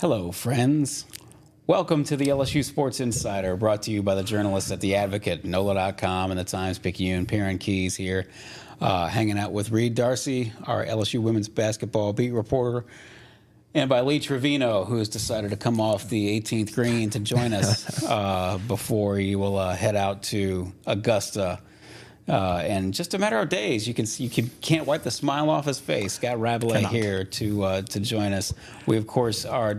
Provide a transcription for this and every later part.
Hello, friends. Welcome to the LSU Sports Insider, brought to you by the journalists at The Advocate, NOLA.com, and the Times-Picayune. Perryn Keys here, hanging out with Reed Darcey, our LSU women's basketball beat reporter, and by Lee Trevino, who has decided to come off the 18th green to join us before he will head out to Augusta. And just a matter of days, can't wipe the smile off his face. Scott Rabalais here to join us. We of course are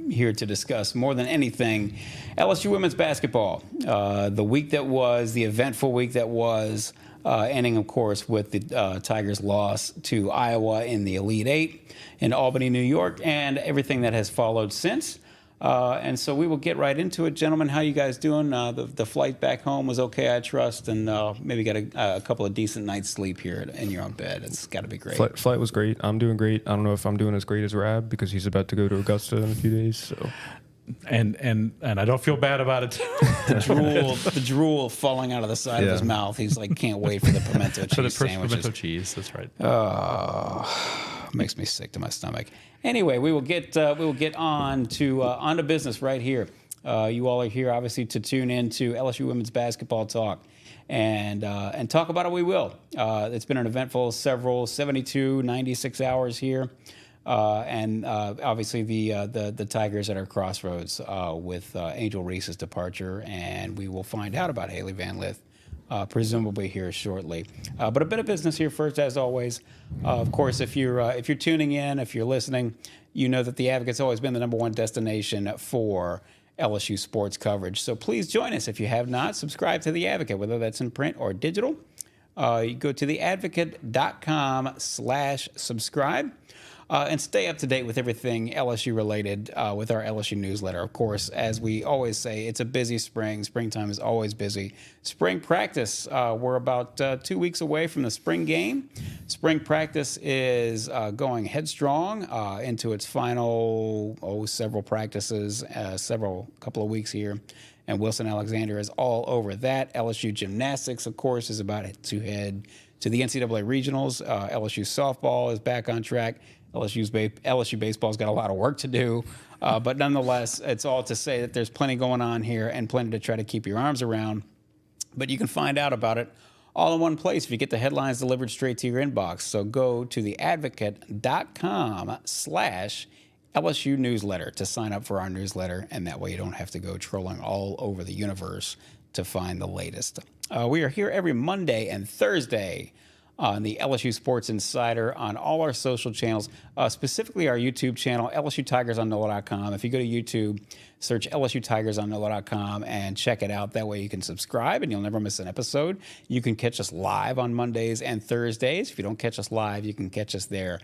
here to discuss more than anything LSU women's basketball. The week that was, the eventful week that was, ending of course with the Tigers' loss to Iowa in the Elite Eight in Albany, New York, and everything that has followed since. And so we will get right into it. Gentlemen, how you guys doing? The flight back home was okay, I trust, and maybe got a couple of decent nights' sleep here in your own bed. It's got to be great. Flight was great. I'm doing great. I don't know if I'm doing as great as Rab because he's about to go to Augusta in a few days. So, and I don't feel bad about it. the drool falling out of the side of his mouth. He's like, can't wait for the pimento cheese sandwiches. Pimento cheese, that's right. Makes me sick to my stomach. Anyway, we will get on to business right here. You all are here obviously to tune in to LSU women's basketball talk, and talk about it. We will. It's been an eventful 72, 96 hours here, and obviously the Tigers at our crossroads with Angel Reese's departure, and we will find out about Hailey Van Lith. Presumably here shortly, but a bit of business here first, as always. Of course, if you're tuning in, if you're listening, you know that the Advocate's always been the #1 destination for LSU sports coverage. So please join us if you have not. Subscribe to the Advocate, whether that's in print or digital. You go to theadvocate.com/subscribe. And stay up to date with everything LSU related with our LSU newsletter. Of course, as we always say, it's a busy spring. Springtime is always busy. Spring practice, we're about 2 weeks away from the spring game. Spring practice is going headstrong into its final, several practices, couple of weeks here. And Wilson Alexander is all over that. LSU gymnastics, of course, is about to head to the NCAA regionals. LSU softball is back on track. LSU baseball's got a lot of work to do, but nonetheless, it's all to say that there's plenty going on here and plenty to try to keep your arms around. But you can find out about it all in one place if you get the headlines delivered straight to your inbox. So go to theadvocate.com/LSU newsletter to sign up for our newsletter, and that way you don't have to go trolling all over the universe to find the latest. We are here every Monday and Thursday on the LSU Sports Insider on all our social channels, specifically our YouTube channel, LSU Tigers on NOLA.com. If you go to YouTube, search LSU Tigers on NOLA.com and check it out. That way you can subscribe and you'll never miss an episode. You can catch us live on Mondays and Thursdays. If you don't catch us live, you can catch us there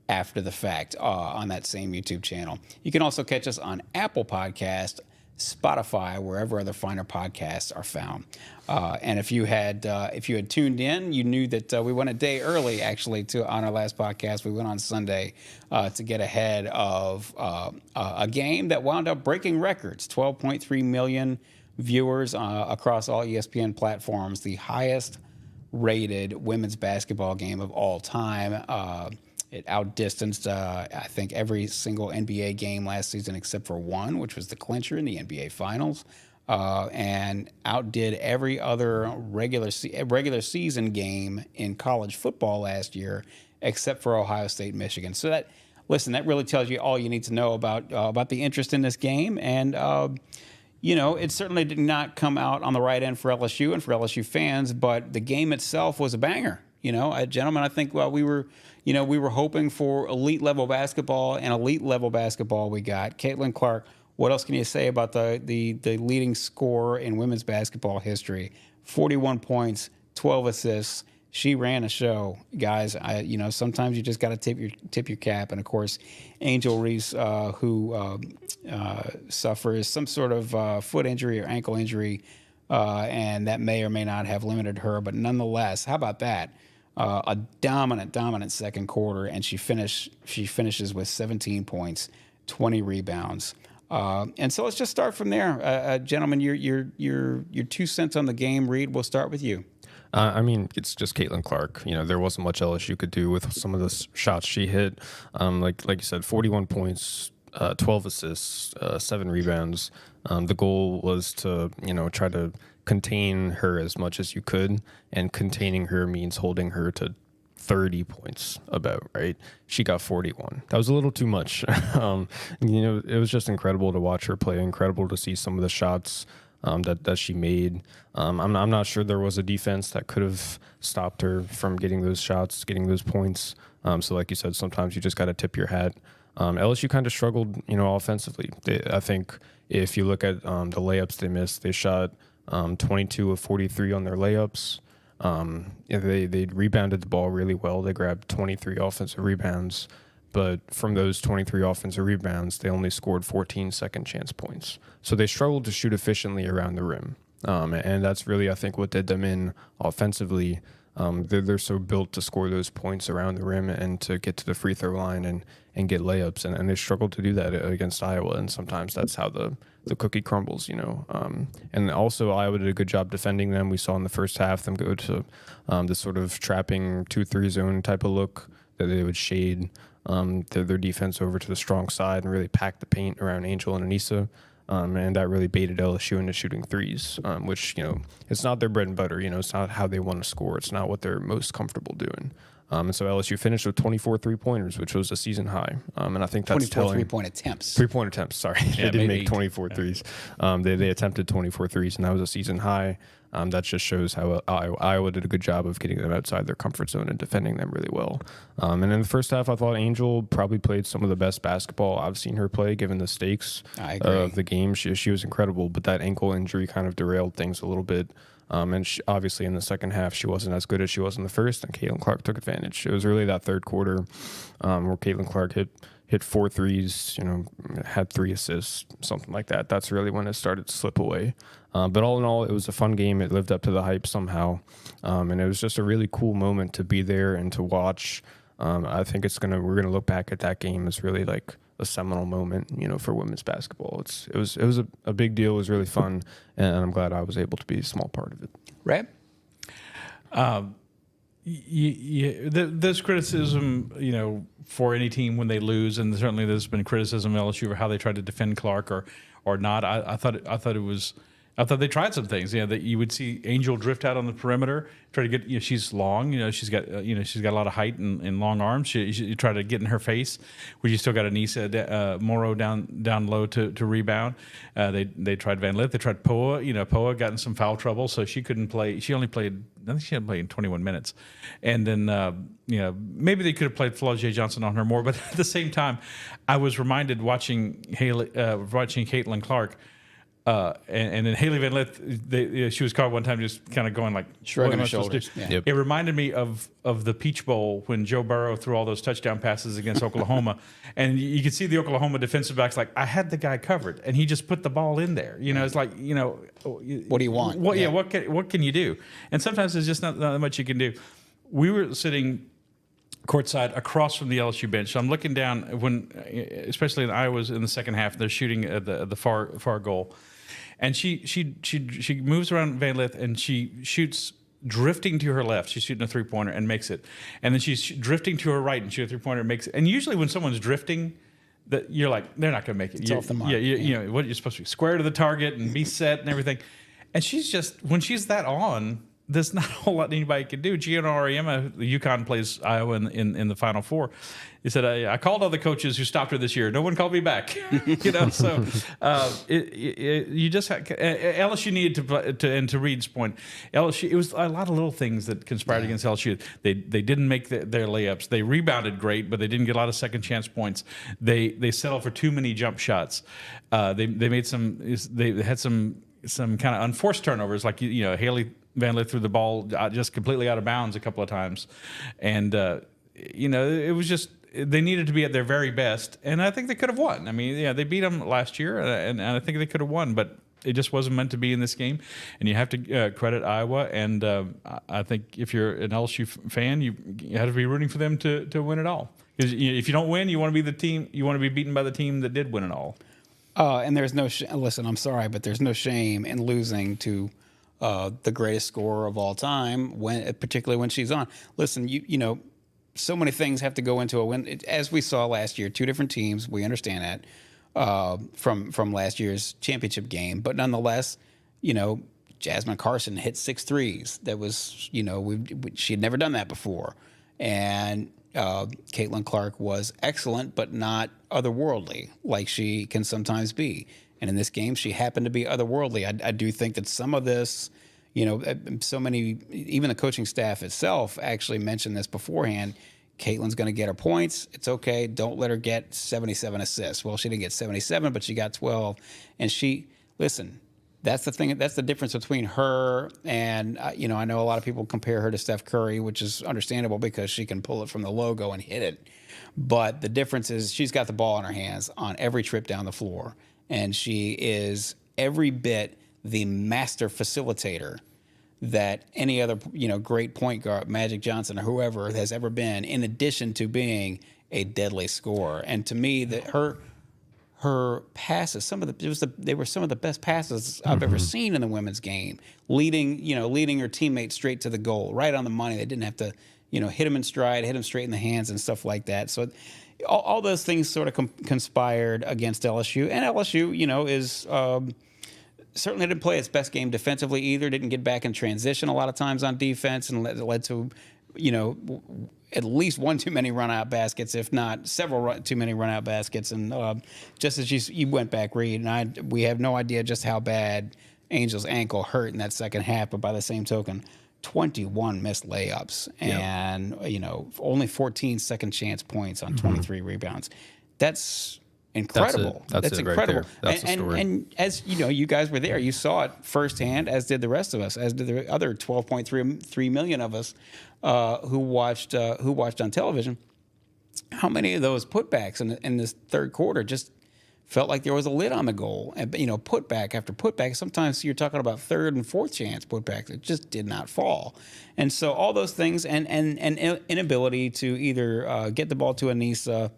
after the fact on that same YouTube channel. You can also catch us on Apple Podcast, Spotify, wherever other finer podcasts are found. And if you had tuned in, you knew that we went a day early, actually, on our last podcast. We went on Sunday to get ahead of a game that wound up breaking records. 12.3 million viewers across all ESPN platforms, the highest rated women's basketball game of all time. It outdistanced, I think, every single NBA game last season except for one, which was the clincher in the NBA Finals, and outdid every other regular season game in college football last year except for Ohio State, Michigan. So that really tells you all you need to know about the interest in this game. And it certainly did not come out on the right end for LSU and for LSU fans, but the game itself was a banger. Gentlemen, I think we were hoping for elite level basketball, and elite level basketball we got. Caitlin Clark, what else can you say about the leading scorer in women's basketball history? 41 points, 12 assists. She ran a show, guys. Sometimes you just got to tip your cap. And of course, Angel Reese, who suffers some sort of foot injury or ankle injury, and that may or may not have limited her. But nonetheless, how about that? A dominant second quarter, and she finishes with 17 points, 20 rebounds. And so let's just start from there, gentlemen. Your 2 cents on the game. Reed, we'll start with you. It's just Caitlin Clark. There wasn't much else you could do with some of the shots she hit. Like you said, 41 points, 12 assists, 7 rebounds. The goal was to, try to contain her as much as you could, and containing her means holding her to 30 points about, right? She got 41. That was a little too much. It was just incredible to watch her play, incredible to see some of the shots that she made. I'm not sure there was a defense that could have stopped her from getting those shots, getting those points. So like you said, sometimes you just got to tip your hat. LSU kind of struggled, offensively. I think if you look at the layups they missed, they shot 22 of 43 on their layups. They rebounded the ball really well. They grabbed 23 offensive rebounds, but from those 23 offensive rebounds, they only scored 14 second chance points. So they struggled to shoot efficiently around the rim. And that's really, I think, what did them in offensively. They're so built to score those points around the rim and to get to the free throw line and get layups. And they struggled to do that against Iowa. And sometimes that's how the cookie crumbles, And also Iowa did a good job defending them. We saw in the first half them go to this sort of trapping 2-3 zone type of look that they would shade their defense over to the strong side and really pack the paint around Angel and Anissa. And that really baited LSU into shooting threes, which, it's not their bread and butter. It's not how they want to score. It's not what they're most comfortable doing. And so LSU finished with 24 3-pointers, which was a season high. And I think that's 24 telling. 3-point attempts. 3-point attempts, sorry. They didn't make 24 threes. They attempted 24 threes, and that was a season high. That just shows how Iowa did a good job of getting them outside their comfort zone and defending them really well. And in the first half, I thought Angel probably played some of the best basketball I've seen her play, given the stakes of the game. She was incredible, but that ankle injury kind of derailed things a little bit. And obviously in the second half, she wasn't as good as she was in the first, and Caitlin Clark took advantage. It was really that third quarter where Caitlin Clark hit 4 threes, had 3 assists, something like that. That's really when it started to slip away. But all in all, it was a fun game. It lived up to the hype somehow. And it was just a really cool moment to be there and to watch. I think we're gonna look back at that game as really like a seminal moment, for women's basketball. It was a big deal. It was really fun, and I'm glad I was able to be a small part of it. Right? There's criticism, for any team when they lose, and certainly there's been criticism of LSU for how they tried to defend Clark or not. I thought they tried some things. That you would see Angel drift out on the perimeter, try to get. She's long. She's got she's got a lot of height and long arms. She try to get in her face, where you still got Anissa Morrow down low to rebound. They tried Van Lith. They tried Poa. Poa got in some foul trouble, so she couldn't play. She only played. I think she had played in 21 minutes, and then maybe they could have played Flo J. Johnson on her more. But at the same time, I was reminded watching Caitlin Clark. And then Hailey Van Lith, she was caught one time just kind of going like shrugging her shoulders. Yeah. Yep. It reminded me of the Peach Bowl when Joe Burrow threw all those touchdown passes against Oklahoma, and you could see the Oklahoma defensive backs like, I had the guy covered, and he just put the ball in there. It's like what do you want? What can you do? And sometimes there's just not much you can do. We were sitting courtside across from the LSU bench. So I'm looking down especially in Iowa's in the second half, they're shooting at the far goal. And she moves around Van Lith and she shoots drifting to her left. She's shooting a 3-pointer and makes it. And then she's drifting to her right and shoots a 3-pointer and makes it. And usually when someone's drifting, that you're like, they're not going to make it. It's off the mark. What you're supposed to be square to the target and be set and everything. And she's just, when she's that on, there's not a whole lot anybody can do. Gio Auriemma, the UConn plays Iowa in the Final Four. He said, I called all the coaches who stopped her this year. No one called me back. So you just LSU needed to, and to Reed's point, LSU, it was a lot of little things that conspired against LSU. They didn't make their layups. They rebounded great, but they didn't get a lot of second chance points. They settled for too many jump shots. They had some kind of unforced turnovers, like Hailey Van Lith threw the ball just completely out of bounds a couple of times, and it was just they needed to be at their very best, and I think they could have won. I mean, they beat them last year, and I think they could have won, but it just wasn't meant to be in this game. And you have to credit Iowa, and I think if you're an LSU fan, you have to be rooting for them to win it all. Because if you don't win, you want to be the team. You want to be beaten by the team that did win it all. And there's no listen. I'm sorry, but there's no shame in losing to the greatest scorer of all time, particularly when she's on. Listen, so many things have to go into a win. As we saw last year, two different teams. We understand that from last year's championship game, but nonetheless, Jasmine Carson hit 6 threes. That was, she had never done that before, and Caitlin Clark was excellent, but not otherworldly like she can sometimes be. And in this game, she happened to be otherworldly. I do think that some of this, so many, even the coaching staff itself actually mentioned this beforehand. Caitlin's going to get her points. It's okay. Don't let her get 77 assists. Well, she didn't get 77, but she got 12. And listen, that's the thing. That's the difference between her and, I know a lot of people compare her to Steph Curry, which is understandable because she can pull it from the logo and hit it. But the difference is she's got the ball in her hands on every trip down the floor. And she is every bit the master facilitator that any other, great point guard, Magic Johnson or whoever has ever been, in addition to being a deadly scorer. And to me, that her passes, they were some of the best passes I've ever seen in the women's game, leading her teammates straight to the goal, right on the money. They didn't have to, hit them in stride, hit them straight in the hands and stuff like that. So all those things sort of conspired against LSU. And LSU, is certainly didn't play its best game defensively either. Didn't get back in transition a lot of times on defense, and led to, at least one too many run-out baskets, if not several too many run-out baskets. And just as you went back, Reed, and we have no idea just how bad Angel's ankle hurt in that second half, but by the same token, 21 missed layups and, only 14 second chance points on 23 rebounds. That's incredible. That's incredible. Right there. That's the story. And as you guys were there, you saw it firsthand, as did the rest of us, as did the other 12.3 million of us who watched on television. How many of those putbacks in this third quarter just felt like there was a lid on the goal? And putback after putback. Sometimes you're talking about third and fourth chance putbacks that just did not fall. And so all those things and inability to either get the ball to Anissa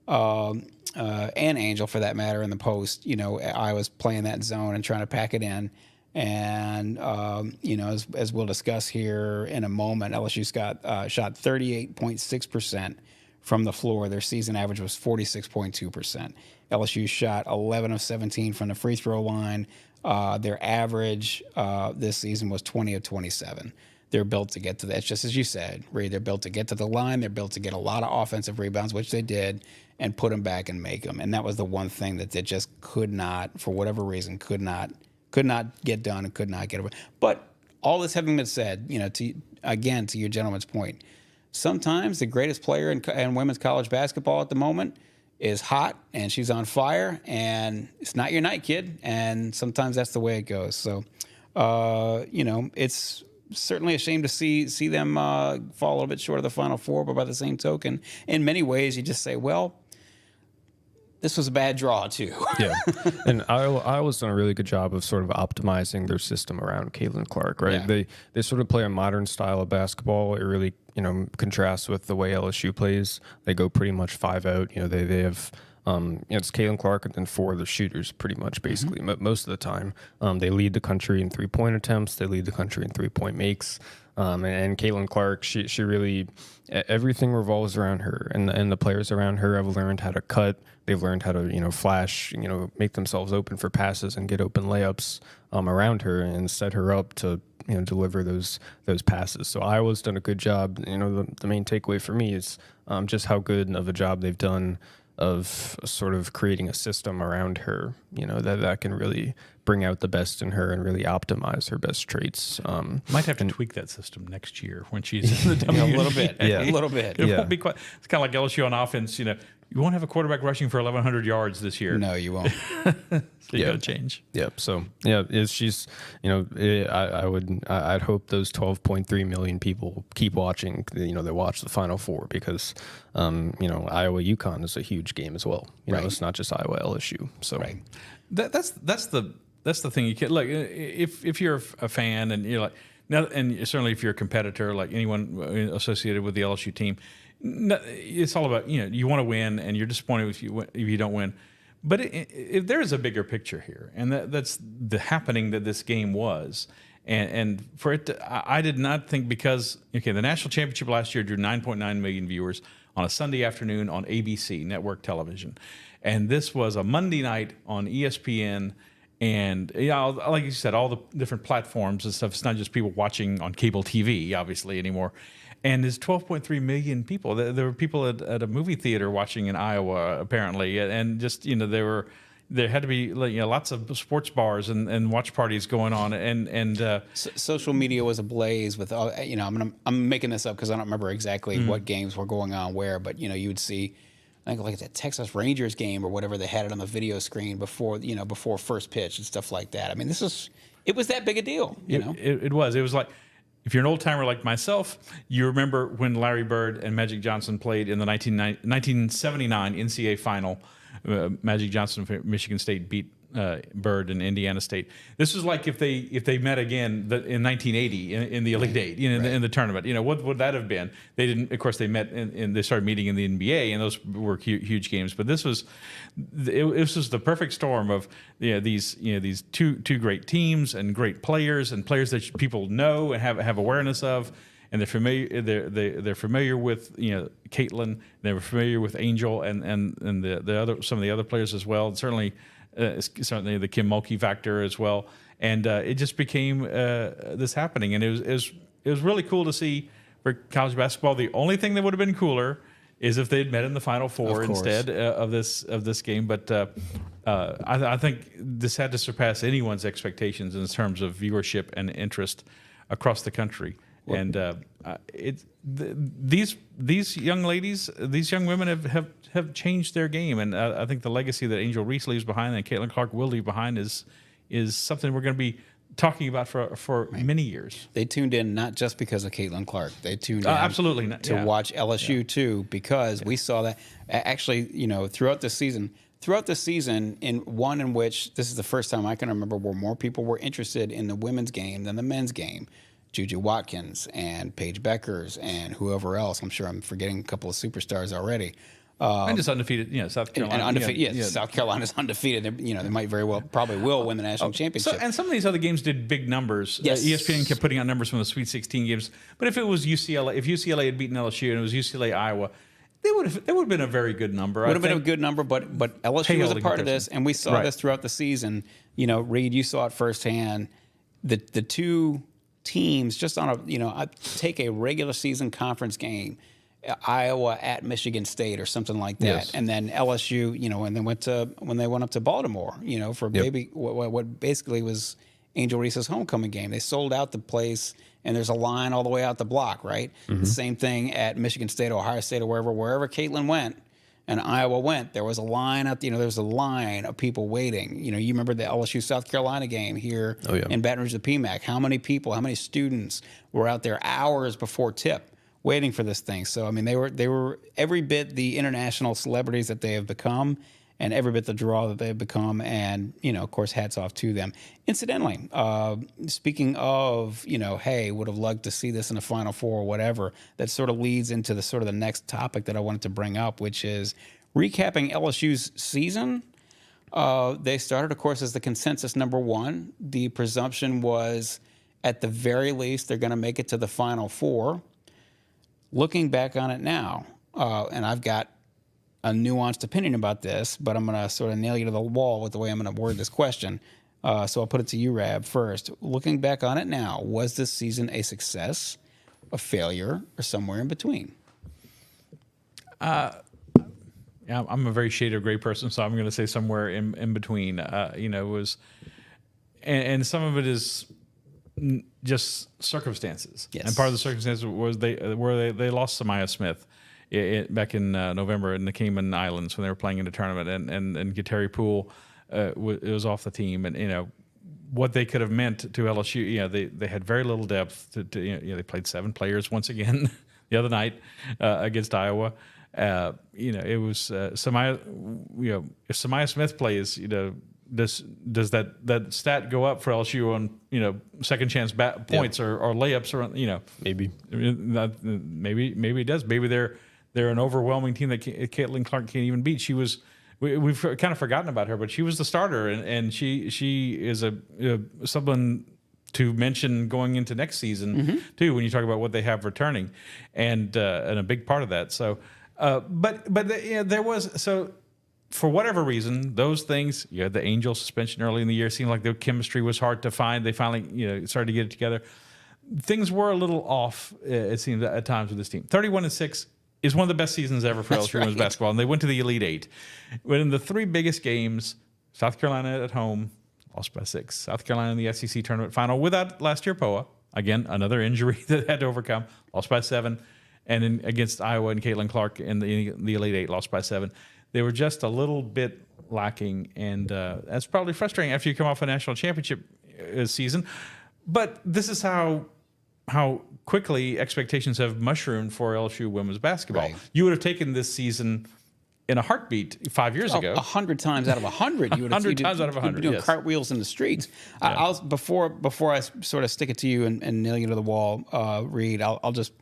and Angel, for that matter, in the post. I was playing that zone and trying to pack it in. And, as we'll discuss here in a moment, LSU shot 38.6% from the floor. Their season average was 46.2%. LSU shot 11 of 17 from the free throw line. Their average this season was 20 of 27. They're built to get to that. It's just as you said, Reed, they're built to get to the line. They're built to get a lot of offensive rebounds, which they did, and put them back and make them. And that was the one thing that they just could not, for whatever reason, could not get done and could not get away. But all this having been said, to your gentleman's point, sometimes the greatest player in women's college basketball at the moment is hot and she's on fire, and it's not your night, kid. And sometimes that's the way it goes. So, it's certainly a shame to see them fall a little bit short of the Final Four. But by the same token, in many ways, you just say, well, this was a bad draw too. Yeah, and Iowa's done a really good job of sort of optimizing their system around Caitlin Clark, right? Yeah. They sort of play a modern style of basketball. It really contrasts with the way LSU plays. They go pretty much 5 out. They have it's Caitlin Clark and then 4 of the shooters, pretty much, basically. Most of the time, they lead the country in 3-point attempts. They lead the country in 3-point makes. And Caitlin Clark, she really, everything revolves around her, and the players around her have learned how to cut. They've learned how to, flash, make themselves open for passes and get open layups around her and set her up to, deliver those passes. So Iowa's done a good job. The main takeaway for me is just how good of a job they've done of sort of creating a system around her, that can really bring out the best in her and really optimize her best traits. Might have to tweak that system next year when she's in the WNBA. A little bit. Yeah. A little bit. It won't be quite. It's kind of like LSU on offense. You won't have a quarterback rushing for 1,100 yards this year. No, you won't. So you got to change. Yeah. So she's, I'd hope those 12.3 million people keep watching. They watch the Final Four because, Iowa UConn is a huge game as well. It's not just Iowa LSU. So right. That's the thing. You can look if you're a fan and you're like now, and certainly if you're a competitor, like anyone associated with the LSU team. It's all about, you want to win and you're disappointed if you don't win. But if there is a bigger picture here, and that's the happening that this game was. And for it to, I did not think, because the national championship last year drew 9.9 million viewers on a Sunday afternoon on ABC network television, and this was a Monday night on ESPN. And like you said, all the different platforms and stuff. It's not just people watching on cable TV, obviously, anymore. And there's 12.3 million people. There were people at a movie theater watching in Iowa, apparently, and just there had to be lots of sports bars and watch parties going on, and social media was ablaze with I'm making this up because I don't remember exactly what games were going on where, but you would see, I think, like the Texas Rangers game or whatever, they had it on the video screen before first pitch and stuff like that. I mean, it was that big a deal. It was like, if you're an old timer like myself, you remember when Larry Bird and Magic Johnson played in the 1979 NCAA final. Magic Johnson from Michigan State beat Bird and Indiana State. This was like if they met again in 1980 in the Elite Eight, in the tournament. What would that have been? They didn't. Of course, they met and they started meeting in the NBA, and those were huge games. But this was the perfect storm of these two great teams and great players and players that people know and have awareness of. And they're familiar. They're familiar with Caitlin. They were familiar with Angel and some of the other players as well. And certainly the Kim Mulkey factor as well. And it just became this happening. And it was really cool to see for college basketball. The only thing that would have been cooler is if they'd met in the Final Four instead of this game. But I think this had to surpass anyone's expectations in terms of viewership and interest across the country. And these young ladies, these young women have changed their game, and I think the legacy that Angel Reese leaves behind and Caitlin Clark will leave behind is something we're going to be talking about for many years. They tuned in not just because of Caitlin Clark. They tuned in absolutely to watch LSU too, because we saw that actually throughout the season. Throughout the season, in one in which this is the first time I can remember where more people were interested in the women's game than the men's game. Juju Watkins and Paige Beckers and whoever else. I'm sure I'm forgetting a couple of superstars already. And just undefeated, South Carolina. And undefeated, South Carolina's undefeated. They might probably will win the national championship. And some of these other games did big numbers. Yes. ESPN kept putting out numbers from the Sweet 16 games. But if it was UCLA, if UCLA had beaten LSU and it was UCLA Iowa, they would have been a very good number. Would have been a good number, but LSU was a part of this, and we saw this throughout the season. Reed, you saw it firsthand. The two teams just on I take a regular season conference game, Iowa at Michigan State or something like that, and then LSU, and then when they went up to Baltimore, for what basically was Angel Reese's homecoming game. They sold out the place, and there's a line all the way out the block, right? Mm-hmm. The same thing at Michigan State, Ohio State, or wherever Caitlin went. And Iowa went. There was a line out. There was a line of people waiting. You remember the LSU South Carolina game here in Baton Rouge, the PMAC. How many people? How many students were out there hours before tip, waiting for this thing? So I mean, they were every bit the international celebrities that they have become, and every bit the draw that they've become. And of course, hats off to them. Incidentally, speaking of hey, would have loved to see this in the Final Four or whatever. That sort of leads into the next topic that I wanted to bring up, which is recapping LSU's season. They started, of course, as the consensus number one. The presumption was, at the very least, they're going to make it to the Final Four. Looking back on it now, and I've got a nuanced opinion about this, but I'm going to sort of nail you to the wall with the way I'm going to word this question. So I'll put it to you, Rab, first. Looking back on it now, was this season a success, a failure, or somewhere in between? Yeah, I'm a very shade of gray person, so I'm going to say somewhere in between. It was, and some of it is just circumstances. Yes. And part of the circumstances was they lost Samaya Smith back in November in the Cayman Islands when they were playing in the tournament, and Guteri Poole was off the team, and what they could have meant to LSU. They had very little depth. They played 7 players once again the other night against Iowa. It was Samaya. If Samaya Smith plays, does that stat go up for LSU on second chance points or layups or maybe it does. Maybe they're an overwhelming team that Caitlin Clark can't even beat. We've kind of forgotten about her, but she was the starter, and she is someone to mention going into next season too, when you talk about what they have returning, and a big part of that. So, there was for whatever reason, those things. You had the Angel suspension early in the year. Seemed like the chemistry was hard to find. They finally started to get it together. Things were a little off. It seemed at times with this team. 31-6 is one of the best seasons ever for LSU women's basketball, and they went to the Elite Eight. But in the three biggest games, South Carolina at home lost by 6. South Carolina in the SEC tournament final without last year Poa. Again, another injury that had to overcome. Lost by 7. And then against Iowa and Caitlin Clark in the Elite Eight, lost by 7. They were just a little bit lacking, and that's probably frustrating after you come off a national championship season. But this is how quickly expectations have mushroomed for LSU women's basketball. Right. You would have taken this season in a heartbeat 5 years ago. 100 times out of 100. You would 100 times out of 100, doing yes. cartwheels in the streets. I'll before I sort of stick it to you and nail you to the wall, Reed, I'll just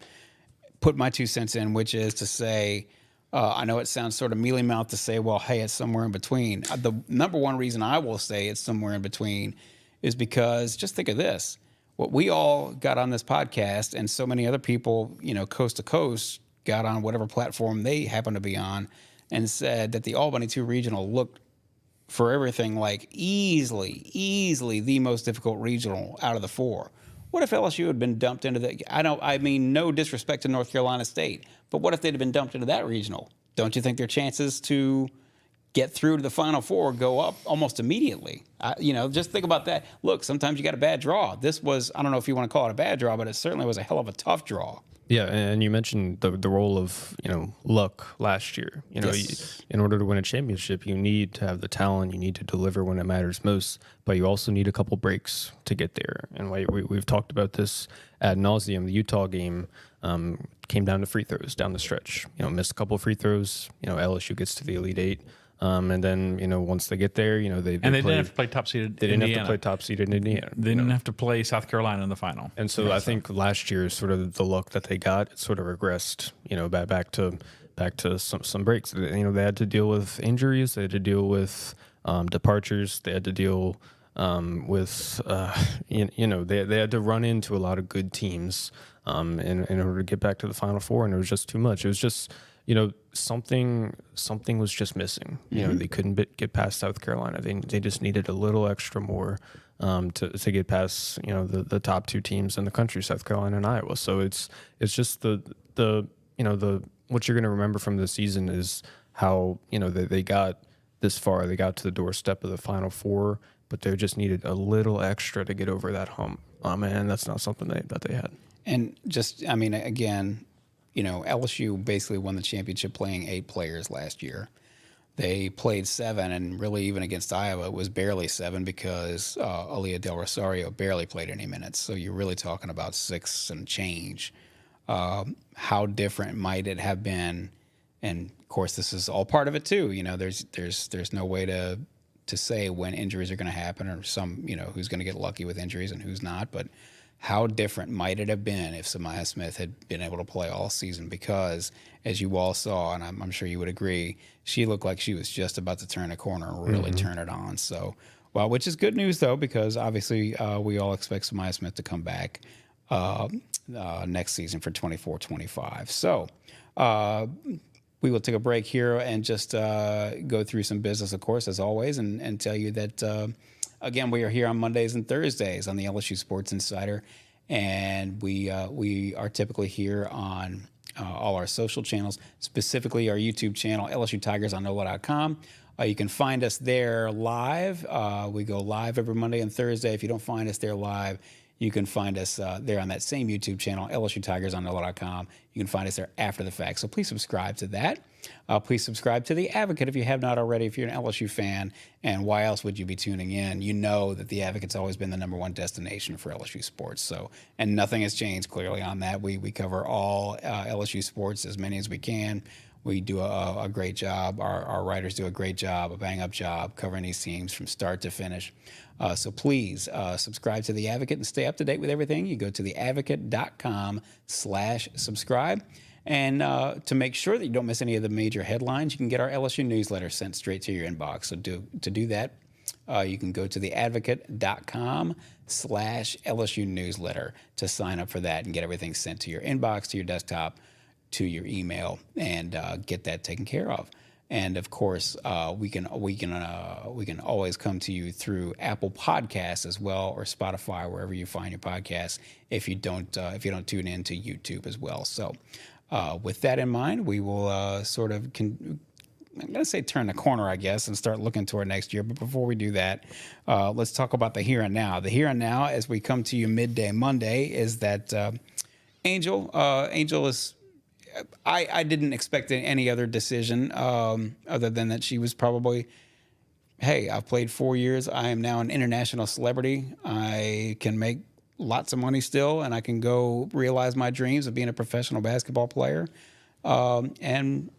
put my 2 cents in, which is to say, I know it sounds sort of mealy-mouthed to say, well, hey, it's somewhere in between. The number one reason I will say it's somewhere in between is because just think of this. What we all got on this podcast, and so many other people, coast to coast, got on whatever platform they happen to be on, and said that the Albany 2 Regional looked for everything like easily the most difficult regional out of the 4. What if LSU had been dumped into the? I mean, no disrespect to North Carolina State, but what if they'd have been dumped into that regional? Don't you think their chances to get through to the Final Four go up almost immediately? Just think about that. Look, sometimes you got a bad draw. This was, I don't know if you want to call it a bad draw, but it certainly was a hell of a tough draw. Yeah, and you mentioned the role of luck last year. Yes. In order to win a championship, you need to have the talent. You need to deliver when it matters most, but you also need a couple breaks to get there. And we've talked about this ad nauseum. The Utah game came down to free throws down the stretch. Missed a couple of free throws. LSU gets to the Elite Eight. And then, once they get there, they didn't have to play top-seeded They didn't Indiana. have to play top-seeded Indiana. They didn't have to play South Carolina in the final. And so I think last year, sort of the luck that they got, it sort of regressed, back to some breaks. They had to deal with injuries. They had to deal with departures. They had to deal with, they had to run into a lot of good teams in order to get back to the Final Four, and it was just too much. It was just, something was just missing. They couldn't get past South Carolina. They just needed a little extra more to get past the top 2 teams in the country, South Carolina and Iowa. So it's just the what you're going to remember from the season is how they got this far. They got to the doorstep of the Final Four, but they just needed a little extra to get over that hump. And that's not something that they had. And just, again, LSU basically won the championship playing 8 players last year. They played 7, and really even against Iowa, it was barely 7 because Aaliyah Del Rosario barely played any minutes. So you're really talking about 6 and change. How different might it have been? And of course, this is all part of it too. There's no way to say when injuries are going to happen, or who's going to get lucky with injuries and who's not. But how different might it have been if Samaya Smith had been able to play all season? Because as you all saw, and I'm sure you would agree, she looked like she was just about to turn a corner and really turn it on. So, which is good news though, because obviously we all expect Samaya Smith to come back next season for 24-25. So we will take a break here and just go through some business, of course, as always, and tell you that, again, we are here on Mondays and Thursdays on the LSU Sports Insider, and we are typically here on all our social channels, specifically our YouTube channel, LSU Tigers on NOLA.com. You can find us there live. We go live every Monday and Thursday. If you don't find us there live, you can find us there on that same YouTube channel, LSU Tigers on NOLA.com. You can find us there after the fact. So please subscribe to that. Please subscribe to The Advocate if you have not already, if you're an LSU fan. And why else would you be tuning in? You know that The Advocate's always been the #1 destination for LSU sports. So, and nothing has changed clearly on that. We cover all LSU sports, as many as we can. We do a great job. Our writers do a great job, a bang-up job, covering these teams from start to finish. So please subscribe to The Advocate and stay up to date with everything. You go to theadvocate.com/subscribe. And to make sure that you don't miss any of the major headlines, you can get our LSU newsletter sent straight to your inbox. So to do that, you can go to theadvocate.com/LSU newsletter to sign up for that and get everything sent to your inbox, to your desktop, to your email, and get that taken care of. And of course, we can always come to you through Apple Podcasts as well, or Spotify, wherever you find your podcasts. If you don't tune in to YouTube as well. So, with that in mind, we will I'm going to say turn the corner, I guess, and start looking toward next year. But before we do that, let's talk about the here and now. The here and now, as we come to you midday Monday, is that Angel is. I didn't expect any other decision other than that she was probably, hey, I've played 4 years. I am now an international celebrity. I can make lots of money still, and I can go realize my dreams of being a professional basketball player. And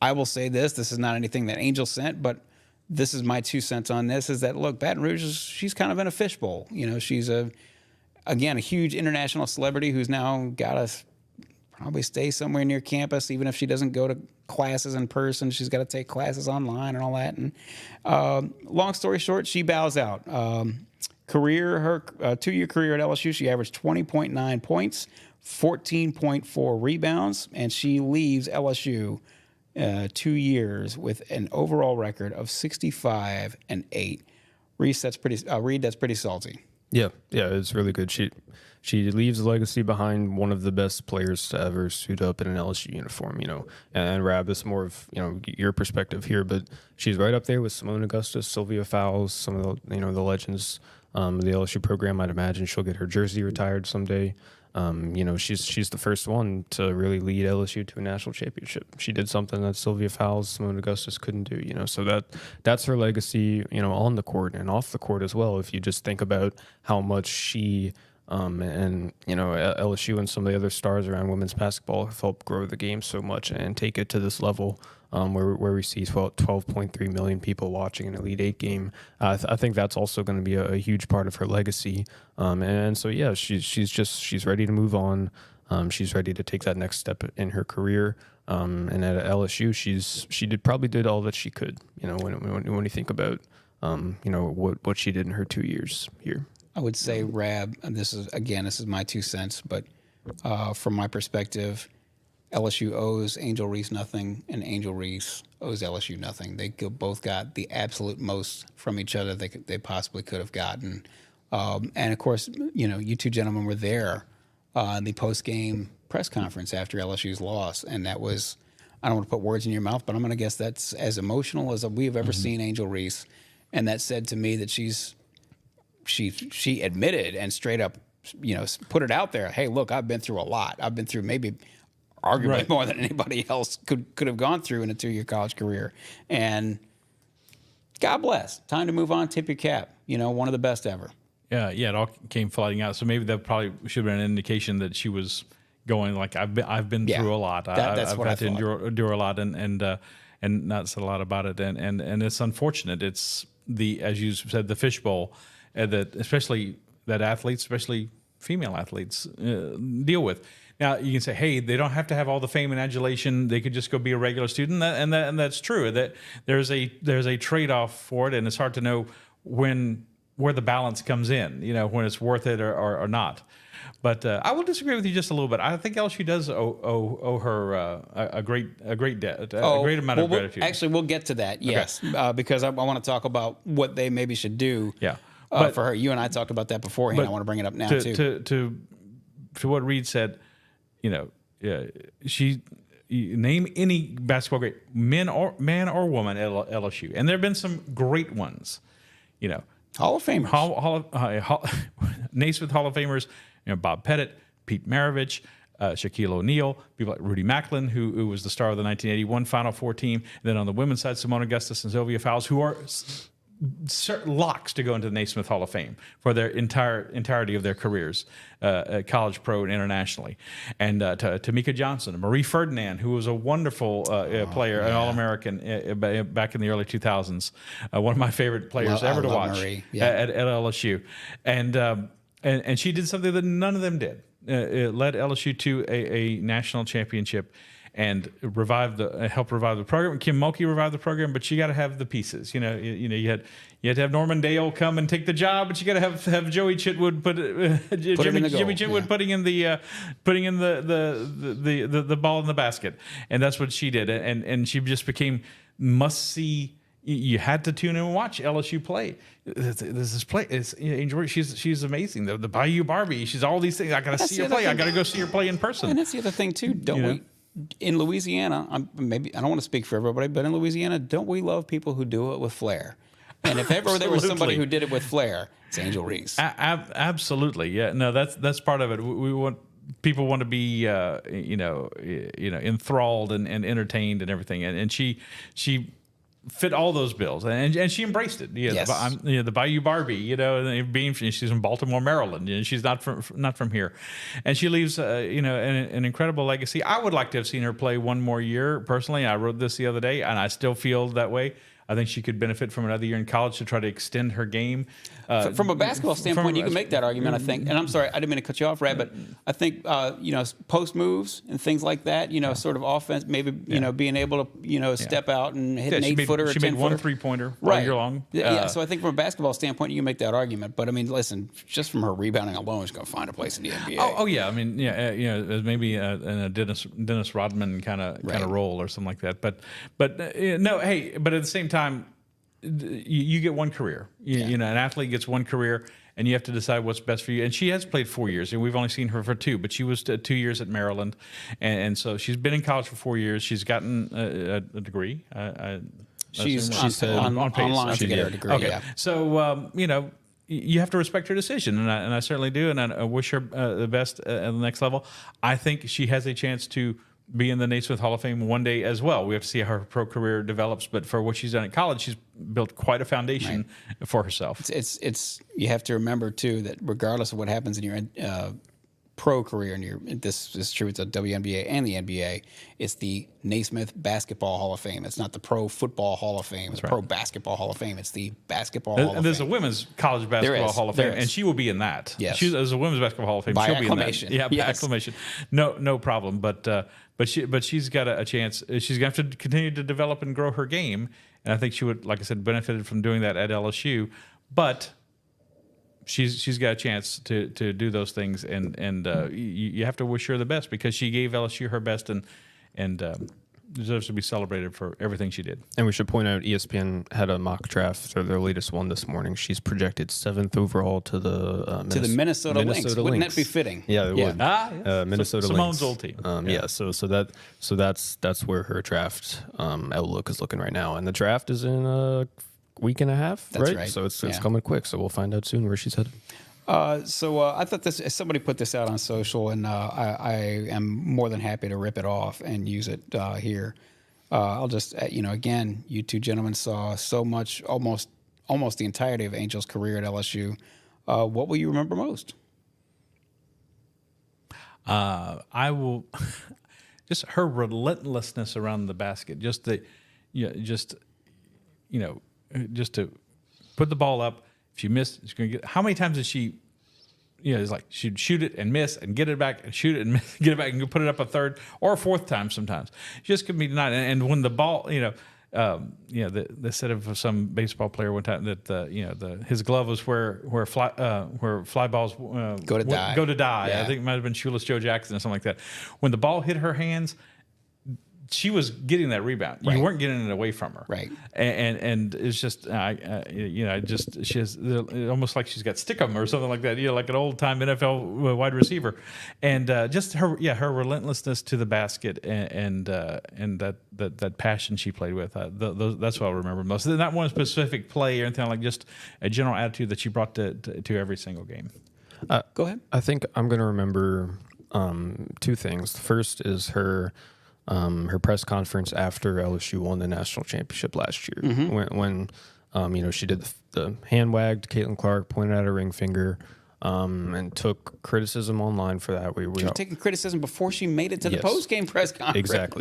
I will say this is not anything that Angel sent, but this is my 2 cents on this, is that, look, Baton Rouge, she's kind of in a fishbowl. You know, she's a huge international celebrity who's now got to probably stay somewhere near campus, even if she doesn't go to classes in person. She's got to take classes online and all that. And long story short, she bows out. Her 2-year career at LSU, she averaged 20.9 points, 14.4 rebounds, and she leaves LSU 2 years with an overall record of 65-8. Reed, that's pretty salty. Yeah, it's really good. She leaves a legacy behind, one of the best players to ever suit up in an LSU uniform, you know. And Rab, this is more of, you know, your perspective here, but she's right up there with Simone Augustus, Sylvia Fowles, some of the, you know, the legends of the LSU program. I'd imagine she'll get her jersey retired someday. You know, she's the first one to really lead LSU to a national championship. She did something that Sylvia Fowles, Simone Augustus couldn't do, you know. So that's her legacy, you know, on the court and off the court as well. If you just think about how much she and, you know, LSU and some of the other stars around women's basketball have helped grow the game so much and take it to this level where we see 12.3 million people watching an Elite Eight game. I think that's also going to be a huge part of her legacy. And so, yeah, she's ready to move on. She's ready to take that next step in her career. And at LSU, she probably did all that she could, you know, when you think about, you know, what she did in her 2 years here. I would say, Rab, and this is my 2 cents, but from my perspective, LSU owes Angel Reese nothing, and Angel Reese owes LSU nothing. They both got the absolute most from each other they possibly could have gotten. And, of course, you know, you two gentlemen were there in the post-game press conference after LSU's loss, and that was, I don't want to put words in your mouth, but I'm going to guess that's as emotional as we have ever seen Angel Reese. And that said to me that she admitted and straight up, you know, put it out there. Hey, look, I've been through a lot. I've been through maybe arguably more than anybody else could have gone through in a 2-year college career. And God bless. Time to move on. Tip your cap. You know, one of the best ever. Yeah, it all came flooding out. So maybe that probably should have been an indication that she was going like, I've been through a lot. That's I've what had I to thought. endure a lot and not said a lot about it. And it's unfortunate. It's as you said, the fishbowl that especially that athletes, especially female athletes, deal with. Now you can say, hey, they don't have to have all the fame and adulation. They could just go be a regular student, and that's true. That there's a trade-off for it, and it's hard to know where the balance comes in. You know, when it's worth it or not. But I will disagree with you just a little bit. I think LSU does owe her a great debt, a great amount of gratitude. Actually, we'll get to that. Yes, because I want to talk about what they maybe should do. Yeah. For her, you and I talked about that beforehand. I want to bring it up now too. To what Reed said, you know, she name any basketball great, man or woman at LSU, and there have been some great ones, you know, Hall of Famers, Naismith Hall of Famers, you know, Bob Pettit, Pete Maravich, Shaquille O'Neal, people like Rudy Macklin, who was the star of the 1981 Final Four team. And then on the women's side, Simone Augustus and Sylvia Fowles, who are locks to go into the Naismith Hall of Fame for their entirety of their careers, college, pro, and internationally. And Tamika Johnson, Marie Ferdinand, who was a wonderful player, an All-American back in the early 2000s, one of my favorite players ever to watch at LSU. And she did something that none of them did. It led LSU to a national championship. and help revive the program. Kim Mulkey revived the program, but you got to have the pieces. You had to have Norman Dale come and take the job, but you got to have Joey Chitwood Jimmy Chitwood putting in the ball in the basket, and that's what she did, and she just became must see. You had to tune in and watch LSU play. This play is Angel Reese. She's amazing. The Bayou Barbie. She's all these things. I got to see her play. I got to go see her play in person. And that's the other thing too. Don't we? In Louisiana, maybe I don't want to speak for everybody, but in Louisiana, don't we love people who do it with flair? And if ever there was somebody who did it with flair, it's Angel Reese. Absolutely, yeah. No, that's part of it. We want. People want to be, enthralled and entertained and everything, and she fit all those bills, and she embraced it. Yes. The Bayou Barbie, she's in Baltimore, Maryland, and she's not from here, and she leaves, an incredible legacy. I would like to have seen her play one more year. Personally, I wrote this the other day, and I still feel that way. I think she could benefit from another year in college to try to extend her game. From a basketball standpoint, you can make that argument, I think. And I'm sorry, I didn't mean to cut you off, Brad, but I think, post moves and things like that, sort of offense, maybe, being able to, step out and hit an 8-footer or 10-footer. She made one 3-pointer all year long. So I think from a basketball standpoint, you can make that argument. But, I mean, listen, just from her rebounding alone, she's going to find a place in the NBA. Oh yeah. I mean, maybe in a Dennis Rodman kind of role or something like that. But at the same time, you get one career. An athlete gets one career, and you have to decide what's best for you. And she has played 4 years, and we've only seen her for 2, but she was 2 years at Maryland, and so she's been in college for 4 years. She's gotten a degree. She's on pace online to get her degree. Okay. Yeah. So you have to respect her decision, and I certainly do, and I wish her the best at the next level. I think she has a chance to be in the Naismith Hall of Fame one day as well. We have to see how her pro career develops, but for what she's done at college, she's built quite a foundation for herself. It's you have to remember too that regardless of what happens in your pro career, and this is true with the WNBA and the NBA, it's the Naismith Basketball Hall of Fame. It's not the Pro Football Hall of Fame. It's the Pro Basketball Hall of Fame. It's the Basketball Hall of Fame. And there's a Women's College Basketball Hall of Fame, and she will be in that. Yes. As a Women's Basketball Hall of Fame, by she'll acclamation. be in that. Yeah, by acclamation. No problem. But she's got a chance. She's going to have to continue to develop and grow her game, and I think she would, like I said, benefited from doing that at LSU. But she's got a chance to do those things, and you have to wish her the best because she gave LSU her best and deserves to be celebrated for everything she did. And we should point out ESPN had a mock draft, or their latest one this morning. She's projected 7th overall to the Minnesota Lynx. Wouldn't that be fitting? Yeah, it would. Minnesota Simone's Lynx. old team. So that's where her draft outlook is looking right now, and the draft is in a week and a half. That's right. So it's coming quick. So we'll find out soon where she's headed. I thought somebody put this out on social, and I am more than happy to rip it off and use it here. I'll just, again, you two gentlemen saw so much, almost the entirety of Angel's career at LSU. What will you remember most? I will just her relentlessness around the basket. Just to put the ball up. If she missed, she's going to get. How many times did she? It's like she'd shoot it and miss and get it back and shoot it and miss, get it back and put it up a third or a fourth time sometimes. She just could be denied. And when the ball, they said of some baseball player one time that his glove was where fly balls go to die. Yeah. I think it might have been Shoeless Joe Jackson or something like that. When the ball hit her hands, she was getting that rebound. Right. You weren't getting it away from her. Right. And it's just, she has almost like she's got stickum or something like that. Like an old time NFL wide receiver, and just her relentlessness to the basket and that passion she played with. That's what I remember most. Not one specific play or anything, like just a general attitude that she brought to every single game. Go ahead. I think I'm going to remember two things. The first is her press conference after LSU won the national championship last year, when she did the hand wag to Caitlin Clark, pointed at her ring finger, and took criticism online for that. She was taking criticism before she made it to the post game press conference.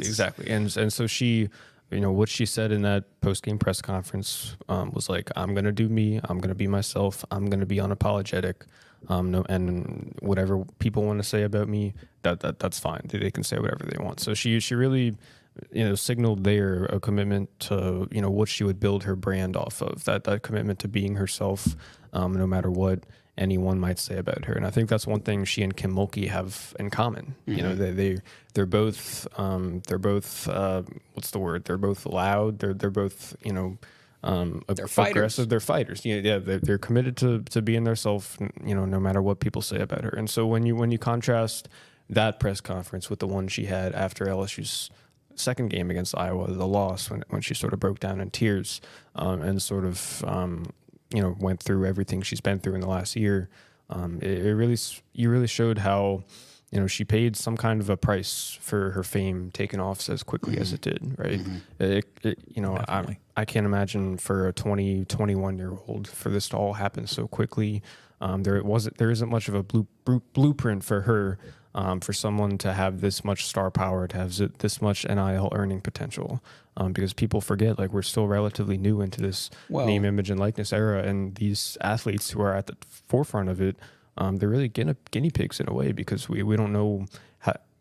Exactly, and so she what she said in that post-game press conference was like, I'm going to do me. I'm going to be myself. I'm going to be unapologetic. No, and whatever people want to say about me, that's fine. They can say whatever they want. So she really, signaled there a commitment to, what she would build her brand off of, that commitment to being herself, no matter what anyone might say about her. And I think that's one thing she and Kim Mulkey have in common. Mm-hmm. They're both what's the word? They're both loud. They're both, They're fighters. aggressive. They're fighters. They're committed to being themselves, no matter what people say about her. And so when you contrast that press conference with the one she had after LSU's second game against Iowa, the loss, when she sort of broke down in tears, and sort of went through everything she's been through in the last year, you really showed how she paid some kind of a price for her fame taking off as quickly as it did, right? Mm-hmm. I can't imagine for a 21-year-old for this to all happen so quickly. There isn't much of a blueprint for her, for someone to have this much star power, to have this much NIL earning potential, because people forget, like, we're still relatively new into this name, image, and likeness era, and these athletes who are at the forefront of it, they're really guinea pigs in a way, because we don't know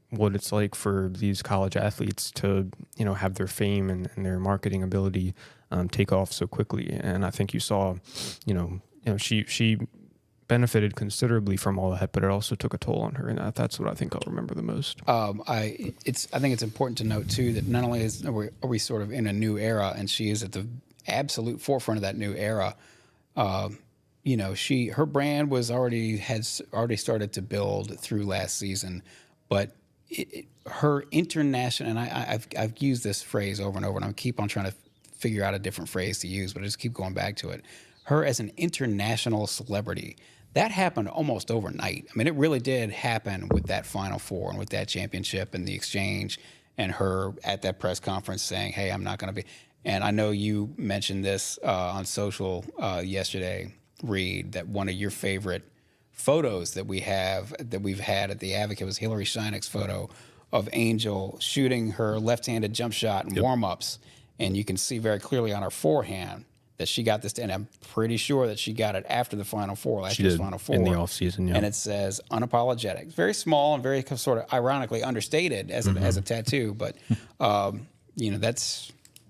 what it's like for these college athletes to have their fame and their marketing ability take off so quickly. And I think you saw, she benefited considerably from all that, but it also took a toll on her, and that's what I think I'll remember the most. I think it's important to note too that not only are we sort of in a new era, and she is at the absolute forefront of that new era. Her brand had already started to build through last season, but her international, and I've used this phrase over and over, and I keep on trying to figure out a different phrase to use, but I just keep going back to it. Her as an international celebrity, that happened almost overnight. I mean, it really did happen with that Final Four and with that championship and the exchange, and her at that press conference saying, "Hey, I'm not going to be." And I know you mentioned this on social yesterday, Reed, that one of your favorite photos that we've had at the Advocate was Hillary Scheinek's photo of Angel shooting her left-handed jump shot in warm-ups, and you can see very clearly on her forehand that she got this, and I'm pretty sure that she got it after the Final Four, last year's Final Four. In the offseason, yeah. And it says unapologetic. It's very small and very sort of ironically understated as a tattoo, but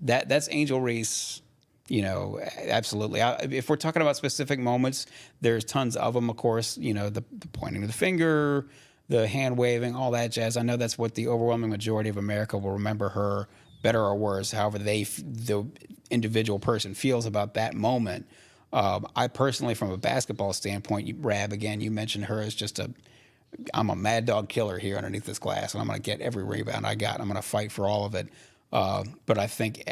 that's Angel Reese. Absolutely. If we're talking about specific moments, there's tons of them, of course, the pointing of the finger, the hand waving, all that jazz. I know that's what the overwhelming majority of America will remember her, better or worse, however the individual person feels about that moment. I personally, from a basketball standpoint, Rab, again, you mentioned her as I'm a mad dog killer here underneath this glass, and I'm going to get every rebound I got. I'm going to fight for all of it. But I think,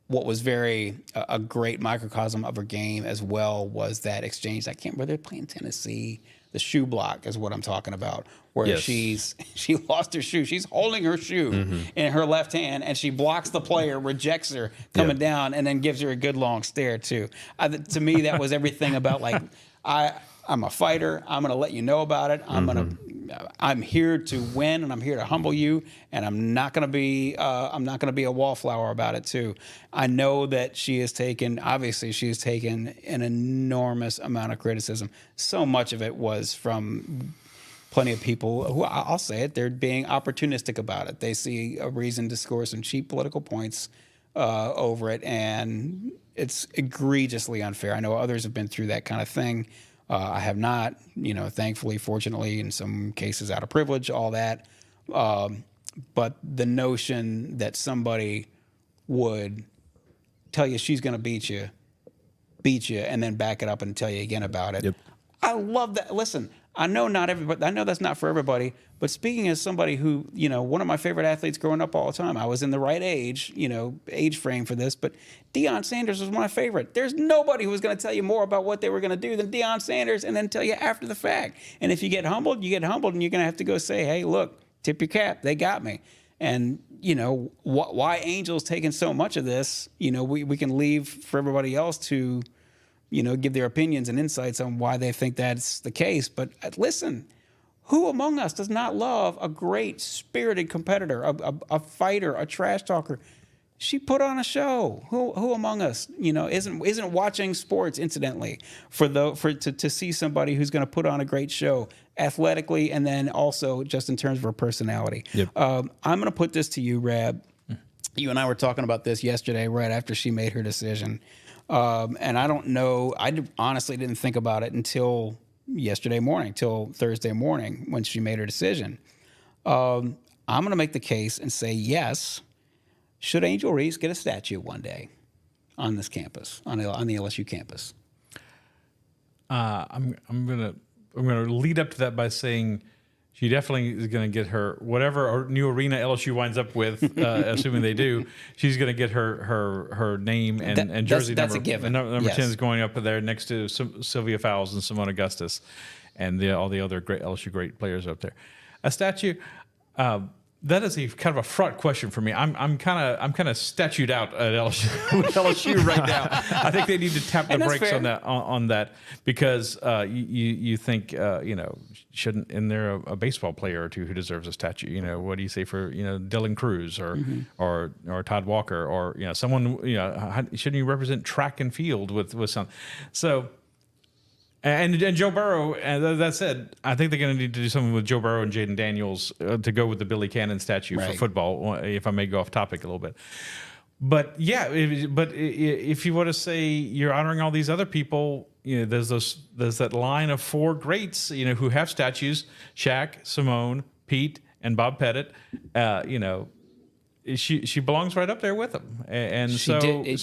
what was a great microcosm of her game as well was that exchange. I can't remember, they're playing Tennessee. The shoe block is what I'm talking about, where she lost her shoe. She's holding her shoe in her left hand, and she blocks the player, rejects her coming down, and then gives her a good long stare too. To me, that was everything about, like, I'm a fighter. I'm going to let you know about it. I'm here to win, and I'm here to humble you, and I'm not going to be a wallflower about it too. I know that she has taken an enormous amount of criticism. So much of it was from plenty of people who, I'll say it, they're being opportunistic about it. They see a reason to score some cheap political points over it, and it's egregiously unfair. I know others have been through that kind of thing. I have not, thankfully, fortunately, in some cases out of privilege, all that. But the notion that somebody would tell you she's going to beat you, and then back it up and tell you again about it. Yep. I love that. Listen, I know that's not for everybody, but speaking as somebody who, one of my favorite athletes growing up all the time, I was in the right age frame for this, but Deion Sanders was my favorite. There's nobody who was going to tell you more about what they were going to do than Deion Sanders, and then tell you after the fact. And if you get humbled, and you're going to have to go say, hey, look, tip your cap. They got me. And, why Angel's taking so much of this, we can leave for everybody else to, give their opinions and insights on why they think that's the case. But listen, Who among us does not love a great spirited competitor, a fighter, a trash talker? She put on a show. Who among us, isn't watching sports incidentally to see somebody who's going to put on a great show athletically and then also just in terms of her personality. Yep. I'm going to put this to you, Rab. You and I were talking about this yesterday, right after she made her decision, and I don't know. I honestly didn't think about it until yesterday morning, till Thursday morning when she made her decision. I'm going to make the case and say yes. Should Angel Reese get a statue one day on this campus, on the LSU campus? I'm gonna lead up to that by saying she definitely is going to get her whatever new arena LSU winds up with, assuming they do. She's going to get her name and jersey that's number. A given. Number Yes. 10 is going up there next to Sylvia Fowles and Simone Augustus, and all the other great LSU great players up there. A statue. That is a kind of a fraught question for me. I'm kind of statued out at LSU with LSU right now. I think they need to tap the brakes on that because you think shouldn't there a baseball player or two who deserves a statue? What do you say for Dylan Cruz or Todd Walker or someone shouldn't you represent track and field with some so. And Joe Burrow, that said, I think they're going to need to do something with Joe Burrow and Jaden Daniels to go with the Billy Cannon statue for football, if I may go off topic a little bit. But yeah, if you want to say you're honoring all these other people, there's that line of four greats, who have statues: Shaq, Simone, Pete, and Bob Pettit. She belongs right up there with them, and so if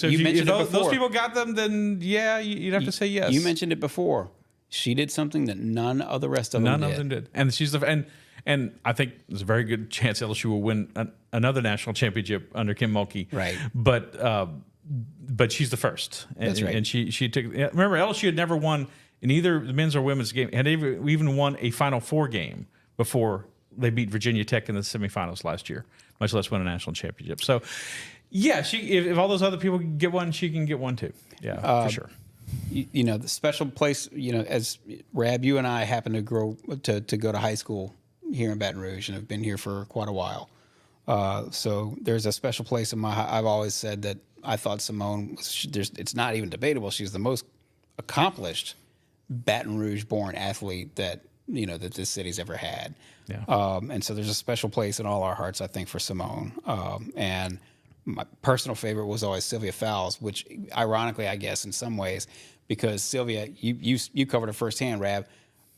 those people got them, then yeah, you'd have to say yes. You mentioned it before. She did something that none of the rest of them did. None of them did, and she's and I think there's a very good chance LSU will win another national championship under Kim Mulkey. Right, but she's the first. That's right, and she took. Remember, LSU had never won in either the men's or women's game. Had even won a Final Four game before they beat Virginia Tech in the semifinals last year, much less win a national championship. So, yeah, if all those other people get one, she can get one too. Yeah, for sure. The special place, as Rab, you and I happen to go to high school here in Baton Rouge and have been here for quite a while. So there's a special place in I've always said that I thought Simone it's not even debatable. She's the most accomplished Baton Rouge-born athlete that this city's ever had. Yeah. And so there's a special place in all our hearts, I think, for Simone. And my personal favorite was always Sylvia Fowles, which ironically, I guess, in some ways, because Sylvia, you covered her firsthand, Rab.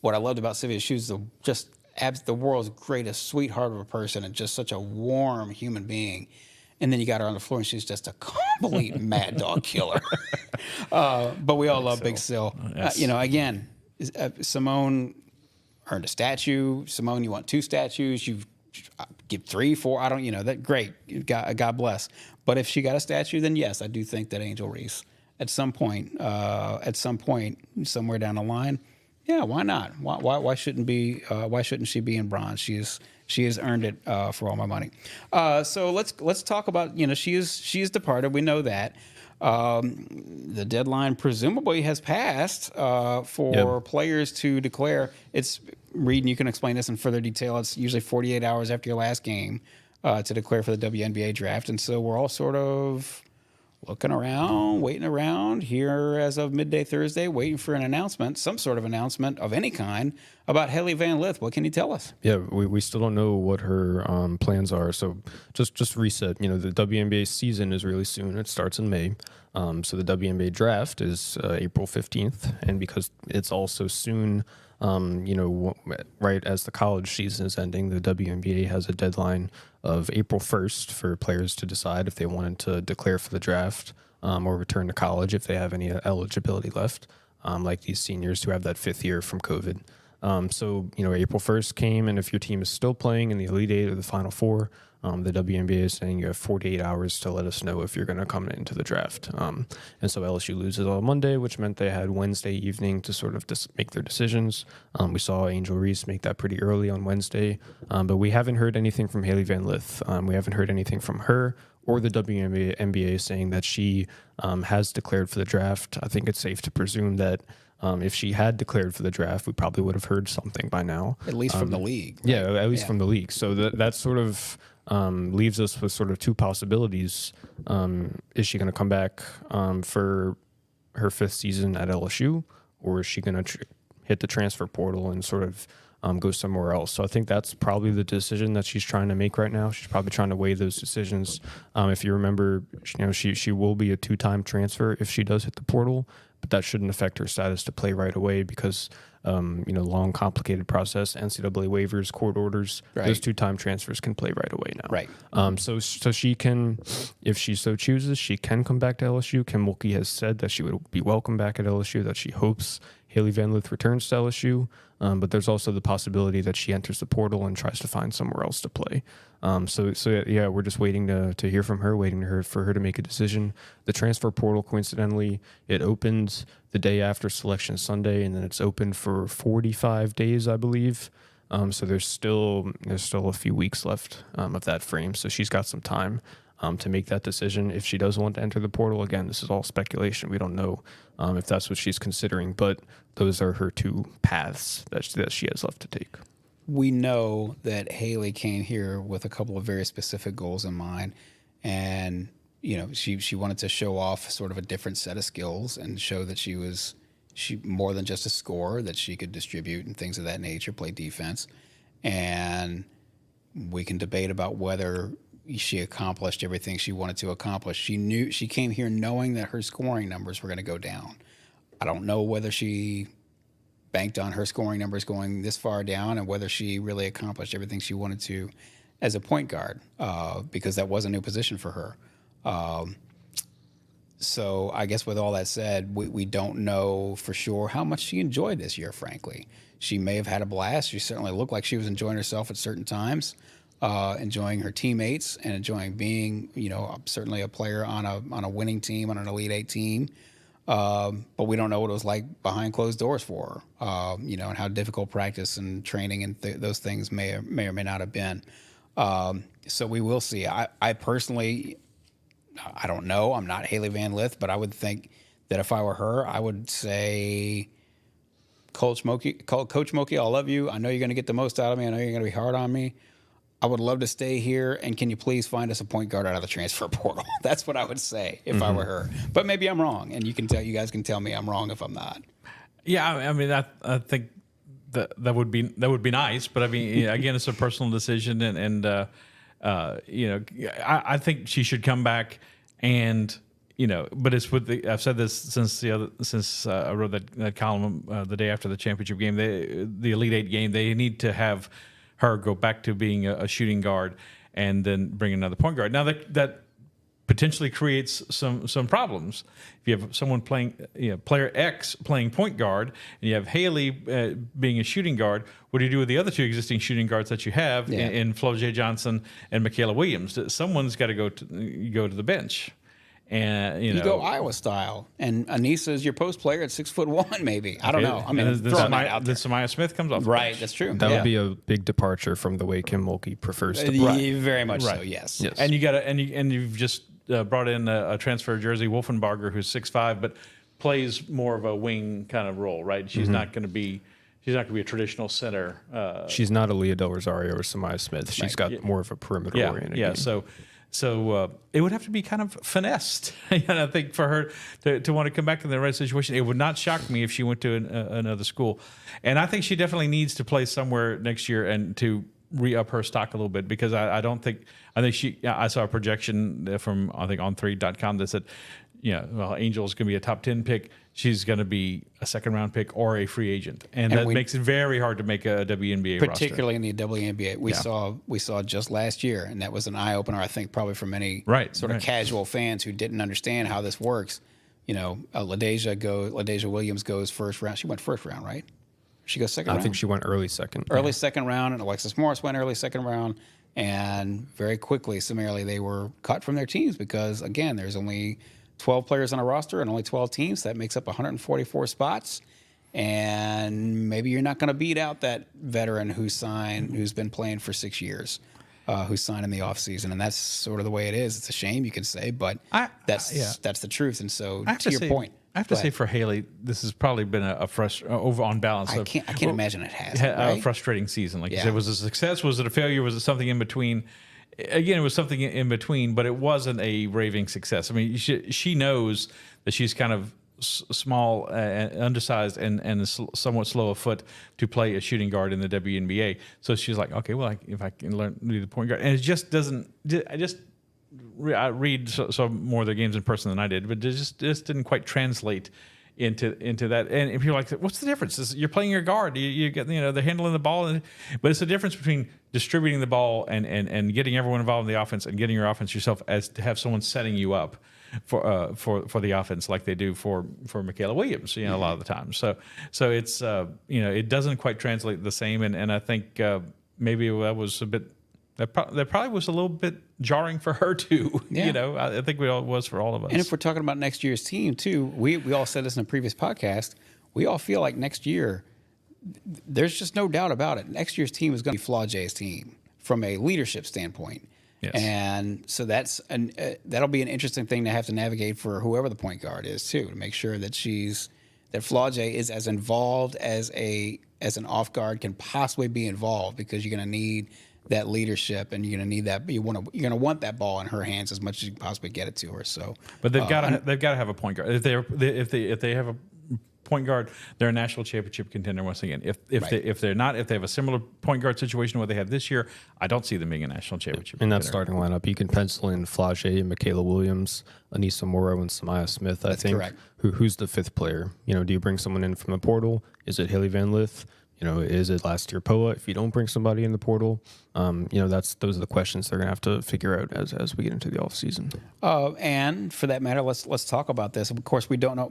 What I loved about Sylvia, she was the world's greatest sweetheart of a person and just such a warm human being. And then you got her on the floor, and she's just a complete mad dog killer. But we all love Big Sil. Yes. Again, Simone earned a statue. Simone, you want 2 statues. You give 3, 4. I don't. That great. God bless. But if she got a statue, then yes, I do think that Angel Reese at some point, somewhere down the line, yeah, why not? Why shouldn't she be in bronze? She has earned it for all my money. So let's talk about she is departed. We know that. The deadline presumably has passed for players to declare. It's Reed, and you can explain this in further detail. It's usually 48 hours after your last game to declare for the WNBA draft, and so we're all sort of looking around, waiting around here as of midday Thursday, waiting for an announcement, some sort of announcement of any kind about Hailey Van Lith. What can you tell us? Yeah, we still don't know what her plans are. So just reset. The WNBA season is really soon. It starts in May. So the WNBA draft is April 15th. And because it's also soon, right as the college season is ending, the WNBA has a deadline of April 1st for players to decide if they wanted to declare for the draft or return to college if they have any eligibility left, like these seniors who have that 5th year from COVID. So April 1st came, and if your team is still playing in the Elite Eight or the Final Four, the WNBA is saying you have 48 hours to let us know if you're going to come into the draft. And so LSU loses on Monday, which meant they had Wednesday evening to sort of make their decisions. We saw Angel Reese make that pretty early on Wednesday, but we haven't heard anything from Hailey Van Lith. We haven't heard anything from her or the WNBA saying that she has declared for the draft. I think it's safe to presume that if she had declared for the draft, we probably would have heard something by now. At least from the league. Right? Yeah, at least from the league. So that sort of leaves us with sort of two possibilities. Is she going to come back for her 5th season at LSU, or is she going to hit the transfer portal and sort of go somewhere else? So I think that's probably the decision that she's trying to make right now. She's probably trying to weigh those decisions. If you remember, she will be a 2-time transfer if she does hit the portal, but that shouldn't affect her status to play right away because long, complicated process, NCAA waivers, court orders, right. Those 2-time transfers can play right away now. Right. So she can, if she so chooses, she can come back to LSU. Kim Mulkey has said that she would be welcome back at LSU, that she hopes Hailey Van Lith returns to LSU. But there's also the possibility that she enters the portal and tries to find somewhere else to play. So we're just waiting to hear from her, for her to make a decision. The transfer portal, coincidentally, it opens the day after Selection Sunday, and then it's open for 45 days, I believe. So there's still a few weeks left of that frame. So she's got some time to make that decision. If she does want to enter the portal, again, this is all speculation. We don't know if that's what she's considering, but those are her 2 paths that she has left to take. We know that Hailey came here with a couple of very specific goals in mind, and she wanted to show off sort of a different set of skills and show that she more than just a scorer, that she could distribute and things of that nature, play defense. And we can debate about whether she accomplished everything she wanted to accomplish. She came here knowing that her scoring numbers were going to go down. I don't know whether she banked on her scoring numbers going this far down and whether she really accomplished everything she wanted to as a point guard, because that was a new position for her. So I guess with all that said, we don't know for sure how much she enjoyed this year, frankly. She may have had a blast. She certainly looked like she was enjoying herself at certain times, enjoying her teammates and enjoying being, certainly a player on a winning team, on an Elite 8 team. But we don't know what it was like behind closed doors for her, and how difficult practice and training and those things may or may not have been. So we will see. I personally, I don't know. I'm not Hailey Van Lith, but I would think that if I were her, I would say, Coach Mulkey, I love you. I know you're going to get the most out of me. I know you're going to be hard on me. I would love to stay here, and can you please find us a point guard out of the transfer portal? That's what I would say if I were her. But maybe I'm wrong, and you guys can tell me I'm wrong if I'm not. Yeah, I mean, I think that would be nice, but I mean, again, it's a personal decision, and I think she should come back, and but it's I've said this since I wrote that column the day after the championship game, the Elite 8 game. They need to have her go back to being a shooting guard and then bring another point guard. Now that potentially creates some problems. If you have someone playing, player X playing point guard, and you have Hailey being a shooting guard, what do you do with the other 2 existing shooting guards that you have in Flo J. Johnson and Michaela Williams? Someone's got to go to the bench. And you go Iowa style, and Anissa is your post player at 6'1", maybe. I don't know. I mean, then Samaya Smith comes off the bench. That's true. That would be a big departure from the way Kim Mulkey prefers to play. Very much so. Yes. And you've just brought in a transfer jersey, Wolfenbarger, who's 6'5", but plays more of a wing kind of role, right? She's not going to be. She's not going to be a traditional center. She's not a Leah Del Rosario or Samaya Smith. She's got more of a perimeter oriented game. So it would have to be kind of finessed, and I think for her to want to come back to the right situation. It would not shock me if she went to another school, and I think she definitely needs to play somewhere next year and to re-up her stock a little bit, because I saw a projection from I think on3.com that said, Angel's going to be a top 10 pick. She's going to be a second-round pick or a free agent, and that makes it very hard to make a WNBA roster. Particularly in the WNBA. We saw just last year, and that was an eye-opener, I think, probably for many of casual fans who didn't understand how this works. LaDasia Williams goes first round. She went first round, right? She goes second round? I think she went early second. Early second round, and Alexis Morris went early second round, and very quickly, summarily, they were cut from their teams because, again, there's only 12 players on a roster and only 12 teams. That makes up 144 spots. And maybe you're not going to beat out that veteran who's been playing for 6 years. who signed in the offseason. And that's sort of the way it is. It's a shame, you can say, but that's the truth. And so, to your point. I have to say, for Hailey, this has probably been a over on balance. I can't imagine it has. A frustrating season. Like you said, was it a success? Was it a failure? Was it something in between? Again, it was something in between, but it wasn't a raving success. I mean, she knows that she's kind of small, undersized, and somewhat slow of foot to play a shooting guard in the WNBA. So she's like, okay, well, if I can learn to do the point guard, and it just doesn't. I read so more of their games in person than I did, but it just didn't quite translate into that. And if you're like, what's the difference? You're playing your guard. You get they're handling the ball, but it's the difference between distributing the ball and getting everyone involved in the offense and getting your offense yourself, as to have someone setting you up for the offense like they do for Michaela Williams, a lot of the time. So it's it doesn't quite translate the same, and I think maybe that was a bit. That probably was a little bit jarring for her too. Yeah. I think it was for all of us. And if we're talking about next year's team too, we all said this in a previous podcast. We all feel like next year, there's just no doubt about it. Next year's team is going to be Flaw J's team from a leadership standpoint. Yes. And so that'll be an interesting thing to have to navigate for whoever the point guard is too, to make sure that Flaw J is as involved as an off guard can possibly be involved, because you're going to need that leadership, and you're going to need that. You're going to want that ball in her hands as much as you can possibly get it to her. So, but they've got to have a point guard. If they have a point guard, they're a national championship contender once again. If they have a similar point guard situation to what they had this year, I don't see them being a national championship. In that starting lineup, you can pencil in Flage, Michaela Williams, Anissa Morrow, and Samaya Smith. That's correct. Who's the fifth player? Do you bring someone in from the portal? Is it Hailey Van Lith? Is it last year Poa? If you don't bring somebody in the portal, those are the questions they're going to have to figure out as we get into the offseason. And for that matter, let's talk about this. Of course, we don't know.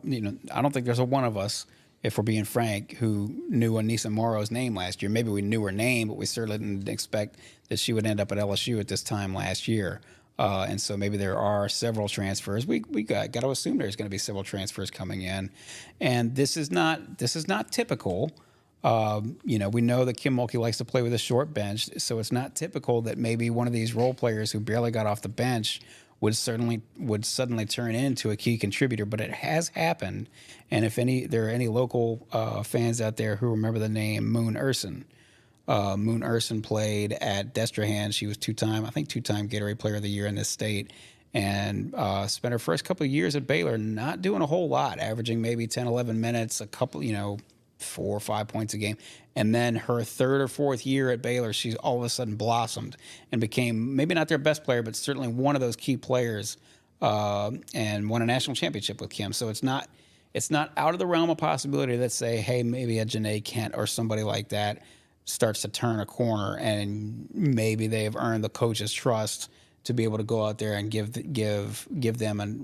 I don't think there's a one of us, if we're being frank, who knew Anissa Morrow's name last year. Maybe we knew her name, but we certainly didn't expect that she would end up at LSU at this time last year. And so maybe there are several transfers. We got to assume there's going to be several transfers coming in, and this is not typical. We know that Kim Mulkey likes to play with a short bench, so it's not typical that maybe one of these role players who barely got off the bench would suddenly turn into a key contributor. But it has happened, and if there are any local fans out there who remember the name Moon Urson. Moon Urson played at Destrehan. She was two-time Gatorade Player of the Year in this state, and spent her first couple of years at Baylor not doing a whole lot, averaging maybe 10, 11 minutes, a couple, 4 or 5 points a game. And then her third or fourth year at Baylor, she's all of a sudden blossomed and became maybe not their best player, but certainly one of those key players, and won a national championship with Kim. So it's not out of the realm of possibility that say, hey, maybe a Janae Kent or somebody like that starts to turn a corner, and maybe they have earned the coach's trust to be able to go out there and give them a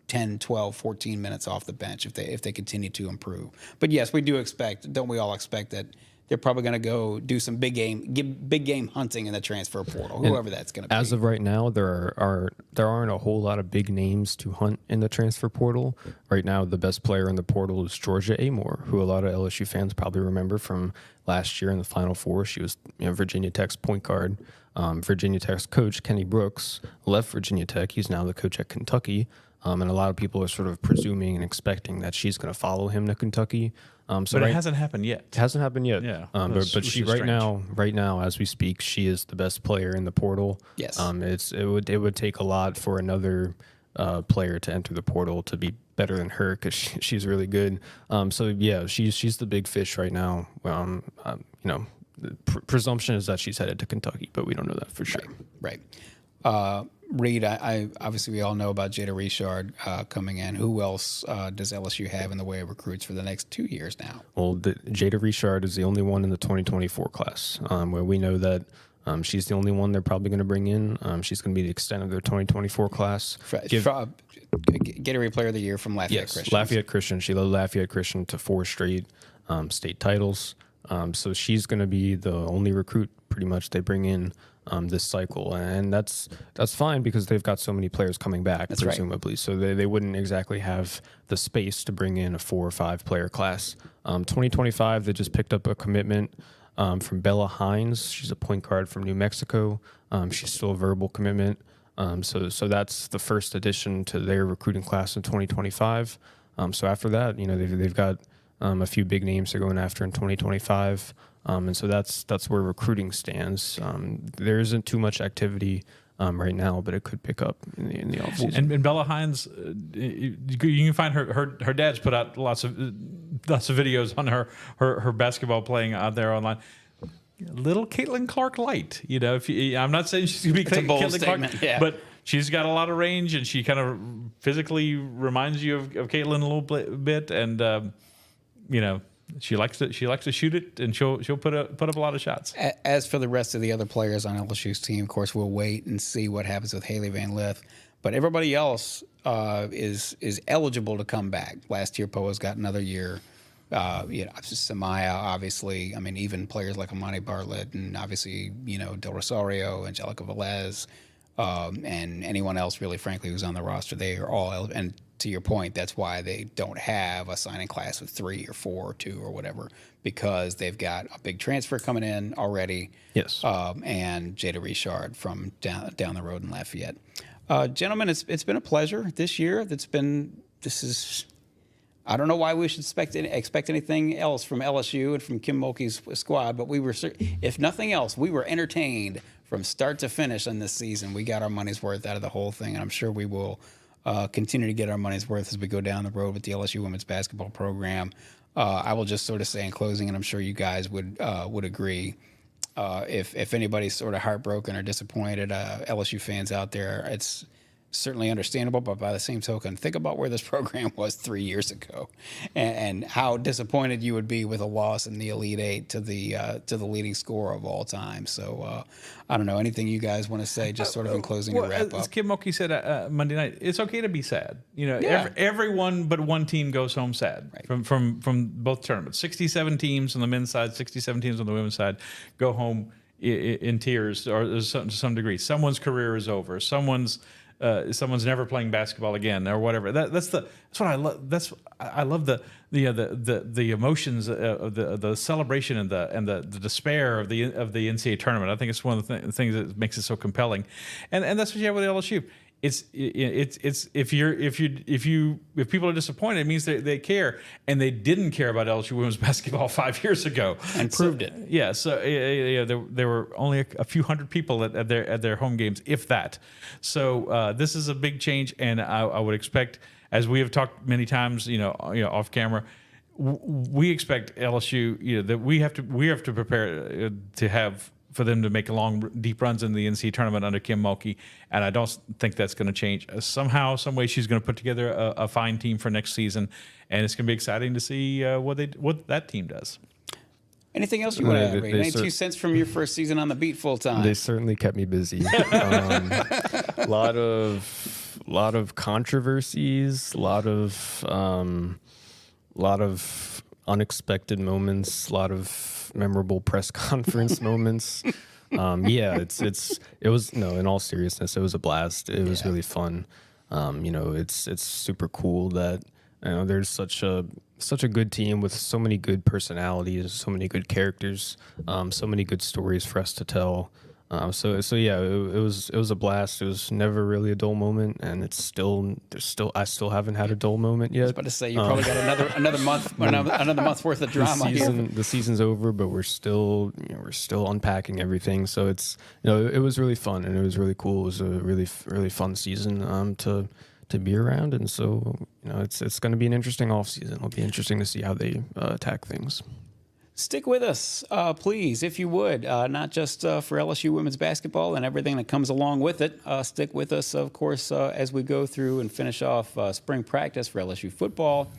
10, 12, 14 minutes off the bench if they continue to improve. But yes, we do expect, don't we all expect, that they're probably going to go do some big game hunting in the transfer portal, whoever that's going to be. As of right now, there aren't a whole lot of big names to hunt in the transfer portal. Right now, the best player in the portal is Georgia Amore, who a lot of LSU fans probably remember from last year in the Final Four. She was Virginia Tech's point guard. Virginia Tech's coach, Kenny Brooks, left Virginia Tech. He's now the coach at Kentucky. And a lot of people are sort of presuming and expecting that she's going to follow him to Kentucky. But it hasn't happened yet. It hasn't happened yet. Yeah. But she right now, as we speak, she is the best player in the portal. Yes. It would take a lot for another player to enter the portal to be better than her, because she's really good. She's the big fish right now. The presumption is that she's headed to Kentucky, but we don't know that for sure. Right. Reed, I obviously we all know about Jada Richard coming in. Who else does LSU have in the way of recruits for the next 2 years now? Well, Jada Richard is the only one in the 2024 class, where we know that she's the only one they're probably going to bring in. She's going to be the extent of their 2024 class. Gatorade Player of the Year from Lafayette Christian. Lafayette Christian. She led Lafayette Christian to 4 straight state titles. So she's going to be the only recruit pretty much they bring in this cycle, and that's fine because they've got so many players coming back, presumably. Right. So they wouldn't exactly have the space to bring in a 4 or 5 player class. 2025, they just picked up a commitment From Bella Hines, she's a point guard from New Mexico. She's still a verbal commitment. So that's the first addition to their recruiting class in 2025. So after that, they've got a few big names they're going after in 2025. And so that's where recruiting stands. There isn't too much activity right now, but it could pick up in the offseason. And Bella Hines, you can find her dad's put out lots of videos on her basketball playing out there online. Little Caitlin Clark light, I'm not saying she's gonna be Caitlin Clark, yeah. but she's got a lot of range, and she kind of physically reminds you of Caitlin a little bit, and she likes to shoot it, and she'll put up a lot of shots. As for the rest of the other players on LSU's team, of course, we'll wait and see what happens with Hailey Van Lith. But everybody else is eligible to come back. Last year, Poa's got another year. Samaya, obviously. I mean, even players like Amani Bartlett and obviously, Del Rosario, Angelica Velez, and anyone else, really, frankly, who's on the roster, they are all eligible. And to your point, that's why they don't have a signing class of 3 or 4 or 2 or whatever, because they've got a big transfer coming in already. Yes. And Jada Richard from down the road in Lafayette. Gentlemen, it's been a pleasure this year. I don't know why we should expect anything else from LSU and from Kim Mulkey's squad, but if nothing else, we were entertained from start to finish on this season. We got our money's worth out of the whole thing, and I'm sure we will continue to get our money's worth as we go down the road with the LSU women's basketball program. I will just sort of say in closing, and I'm sure you guys would agree, if anybody's sort of heartbroken or disappointed, LSU fans out there, it's certainly understandable, but by the same token, think about where this program was 3 years ago, and how disappointed you would be with a loss in the Elite Eight to the leading scorer of all time. So I don't know, anything you guys want to say, just sort of in closing to wrap up. As Kim Mulkey said Monday night, it's okay to be sad. Everyone but one team goes home sad, right, from both tournaments. 67 teams on the men's side, 67 teams on the women's side go home in tears, or to some degree. Someone's career is over. Someone's never playing basketball again, or whatever. That's what I love. I love the emotions of the celebration and the despair of the NCAA tournament. I think it's one of the things that makes it so compelling, and that's what you have with LSU. It's if people are disappointed, it means they care, and they didn't care about LSU women's basketball 5 years ago and proved it. Yeah, so there were only a few hundred people at their home games, if that. So this is a big change, and I would expect, as we have talked many times, off camera, we expect LSU, that we have to prepare to have, for them to make long, deep runs in the NCAA tournament under Kim Mulkey, and I don't think that's going to change. Somehow, some way, she's going to put together a fine team for next season, and it's going to be exciting to see what that team does. Anything else you want to add, Reed? Any 2 cents from your first season on the beat full time? They certainly kept me busy. A lot of controversies, a lot of unexpected moments, a lot of memorable press conference moments. It was in all seriousness, it was a blast. It was really fun. It's super cool that there's such a good team with so many good personalities, so many good characters, so many good stories for us to tell. It was a blast. It was never really a dull moment, and I still haven't had a dull moment yet. I was about to say, you probably got another month worth of drama here. The season's over, but we're still unpacking everything. So it's it was really fun, and it was really cool. It was a really really fun season to be around, and so it's going to be an interesting off season. It'll be interesting to see how they attack things. Stick with us, please, if you would, not just for LSU women's basketball and everything that comes along with it. Stick with us, of course, as we go through and finish off spring practice for LSU football.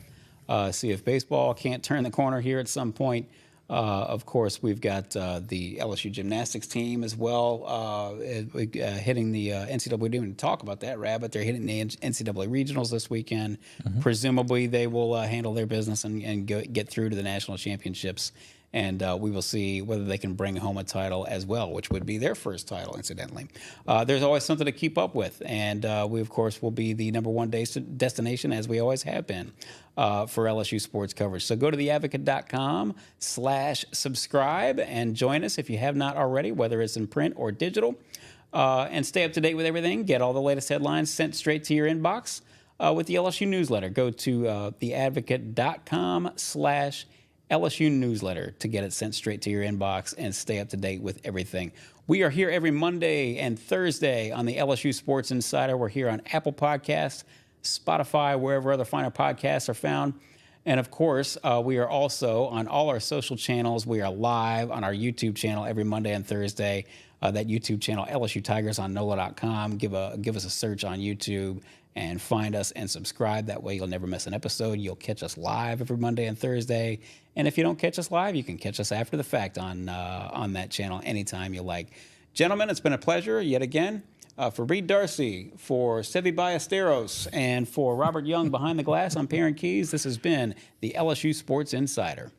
See if baseball can't turn the corner here at some point. Of course, we've got the LSU gymnastics team as well, hitting the NCAA. We didn't even talk about that, Rab, but they're hitting the NCAA regionals this weekend. Mm-hmm. Presumably, they will handle their business and get through to the national championships and we will see whether they can bring home a title as well, which would be their first title, incidentally. There's always something to keep up with, and we, of course, will be the #1 destination, as we always have been, for LSU sports coverage. So go to theadvocate.com/subscribe and join us if you have not already, whether it's in print or digital, and stay up to date with everything. Get all the latest headlines sent straight to your inbox with the LSU newsletter. Go to theadvocate.com/LSU newsletter to get it sent straight to your inbox and stay up to date with everything. We are here every Monday and Thursday on the LSU Sports Insider. We're here on Apple Podcasts, Spotify, wherever other finer podcasts are found. And of course, we are also on all our social channels. We are live on our YouTube channel every Monday and Thursday. That YouTube channel, LSU Tigers on NOLA.com. Give us a search on YouTube and find us and subscribe. That way you'll never miss an episode. You'll catch us live every Monday and Thursday. And if you don't catch us live, you can catch us after the fact on that channel anytime you like. Gentlemen, it's been a pleasure yet again. For Reed Darcey, for Sevi Ballesteros, and for Robert Young behind the glass, I'm Perryn Keys. This has been the LSU Sports Insider.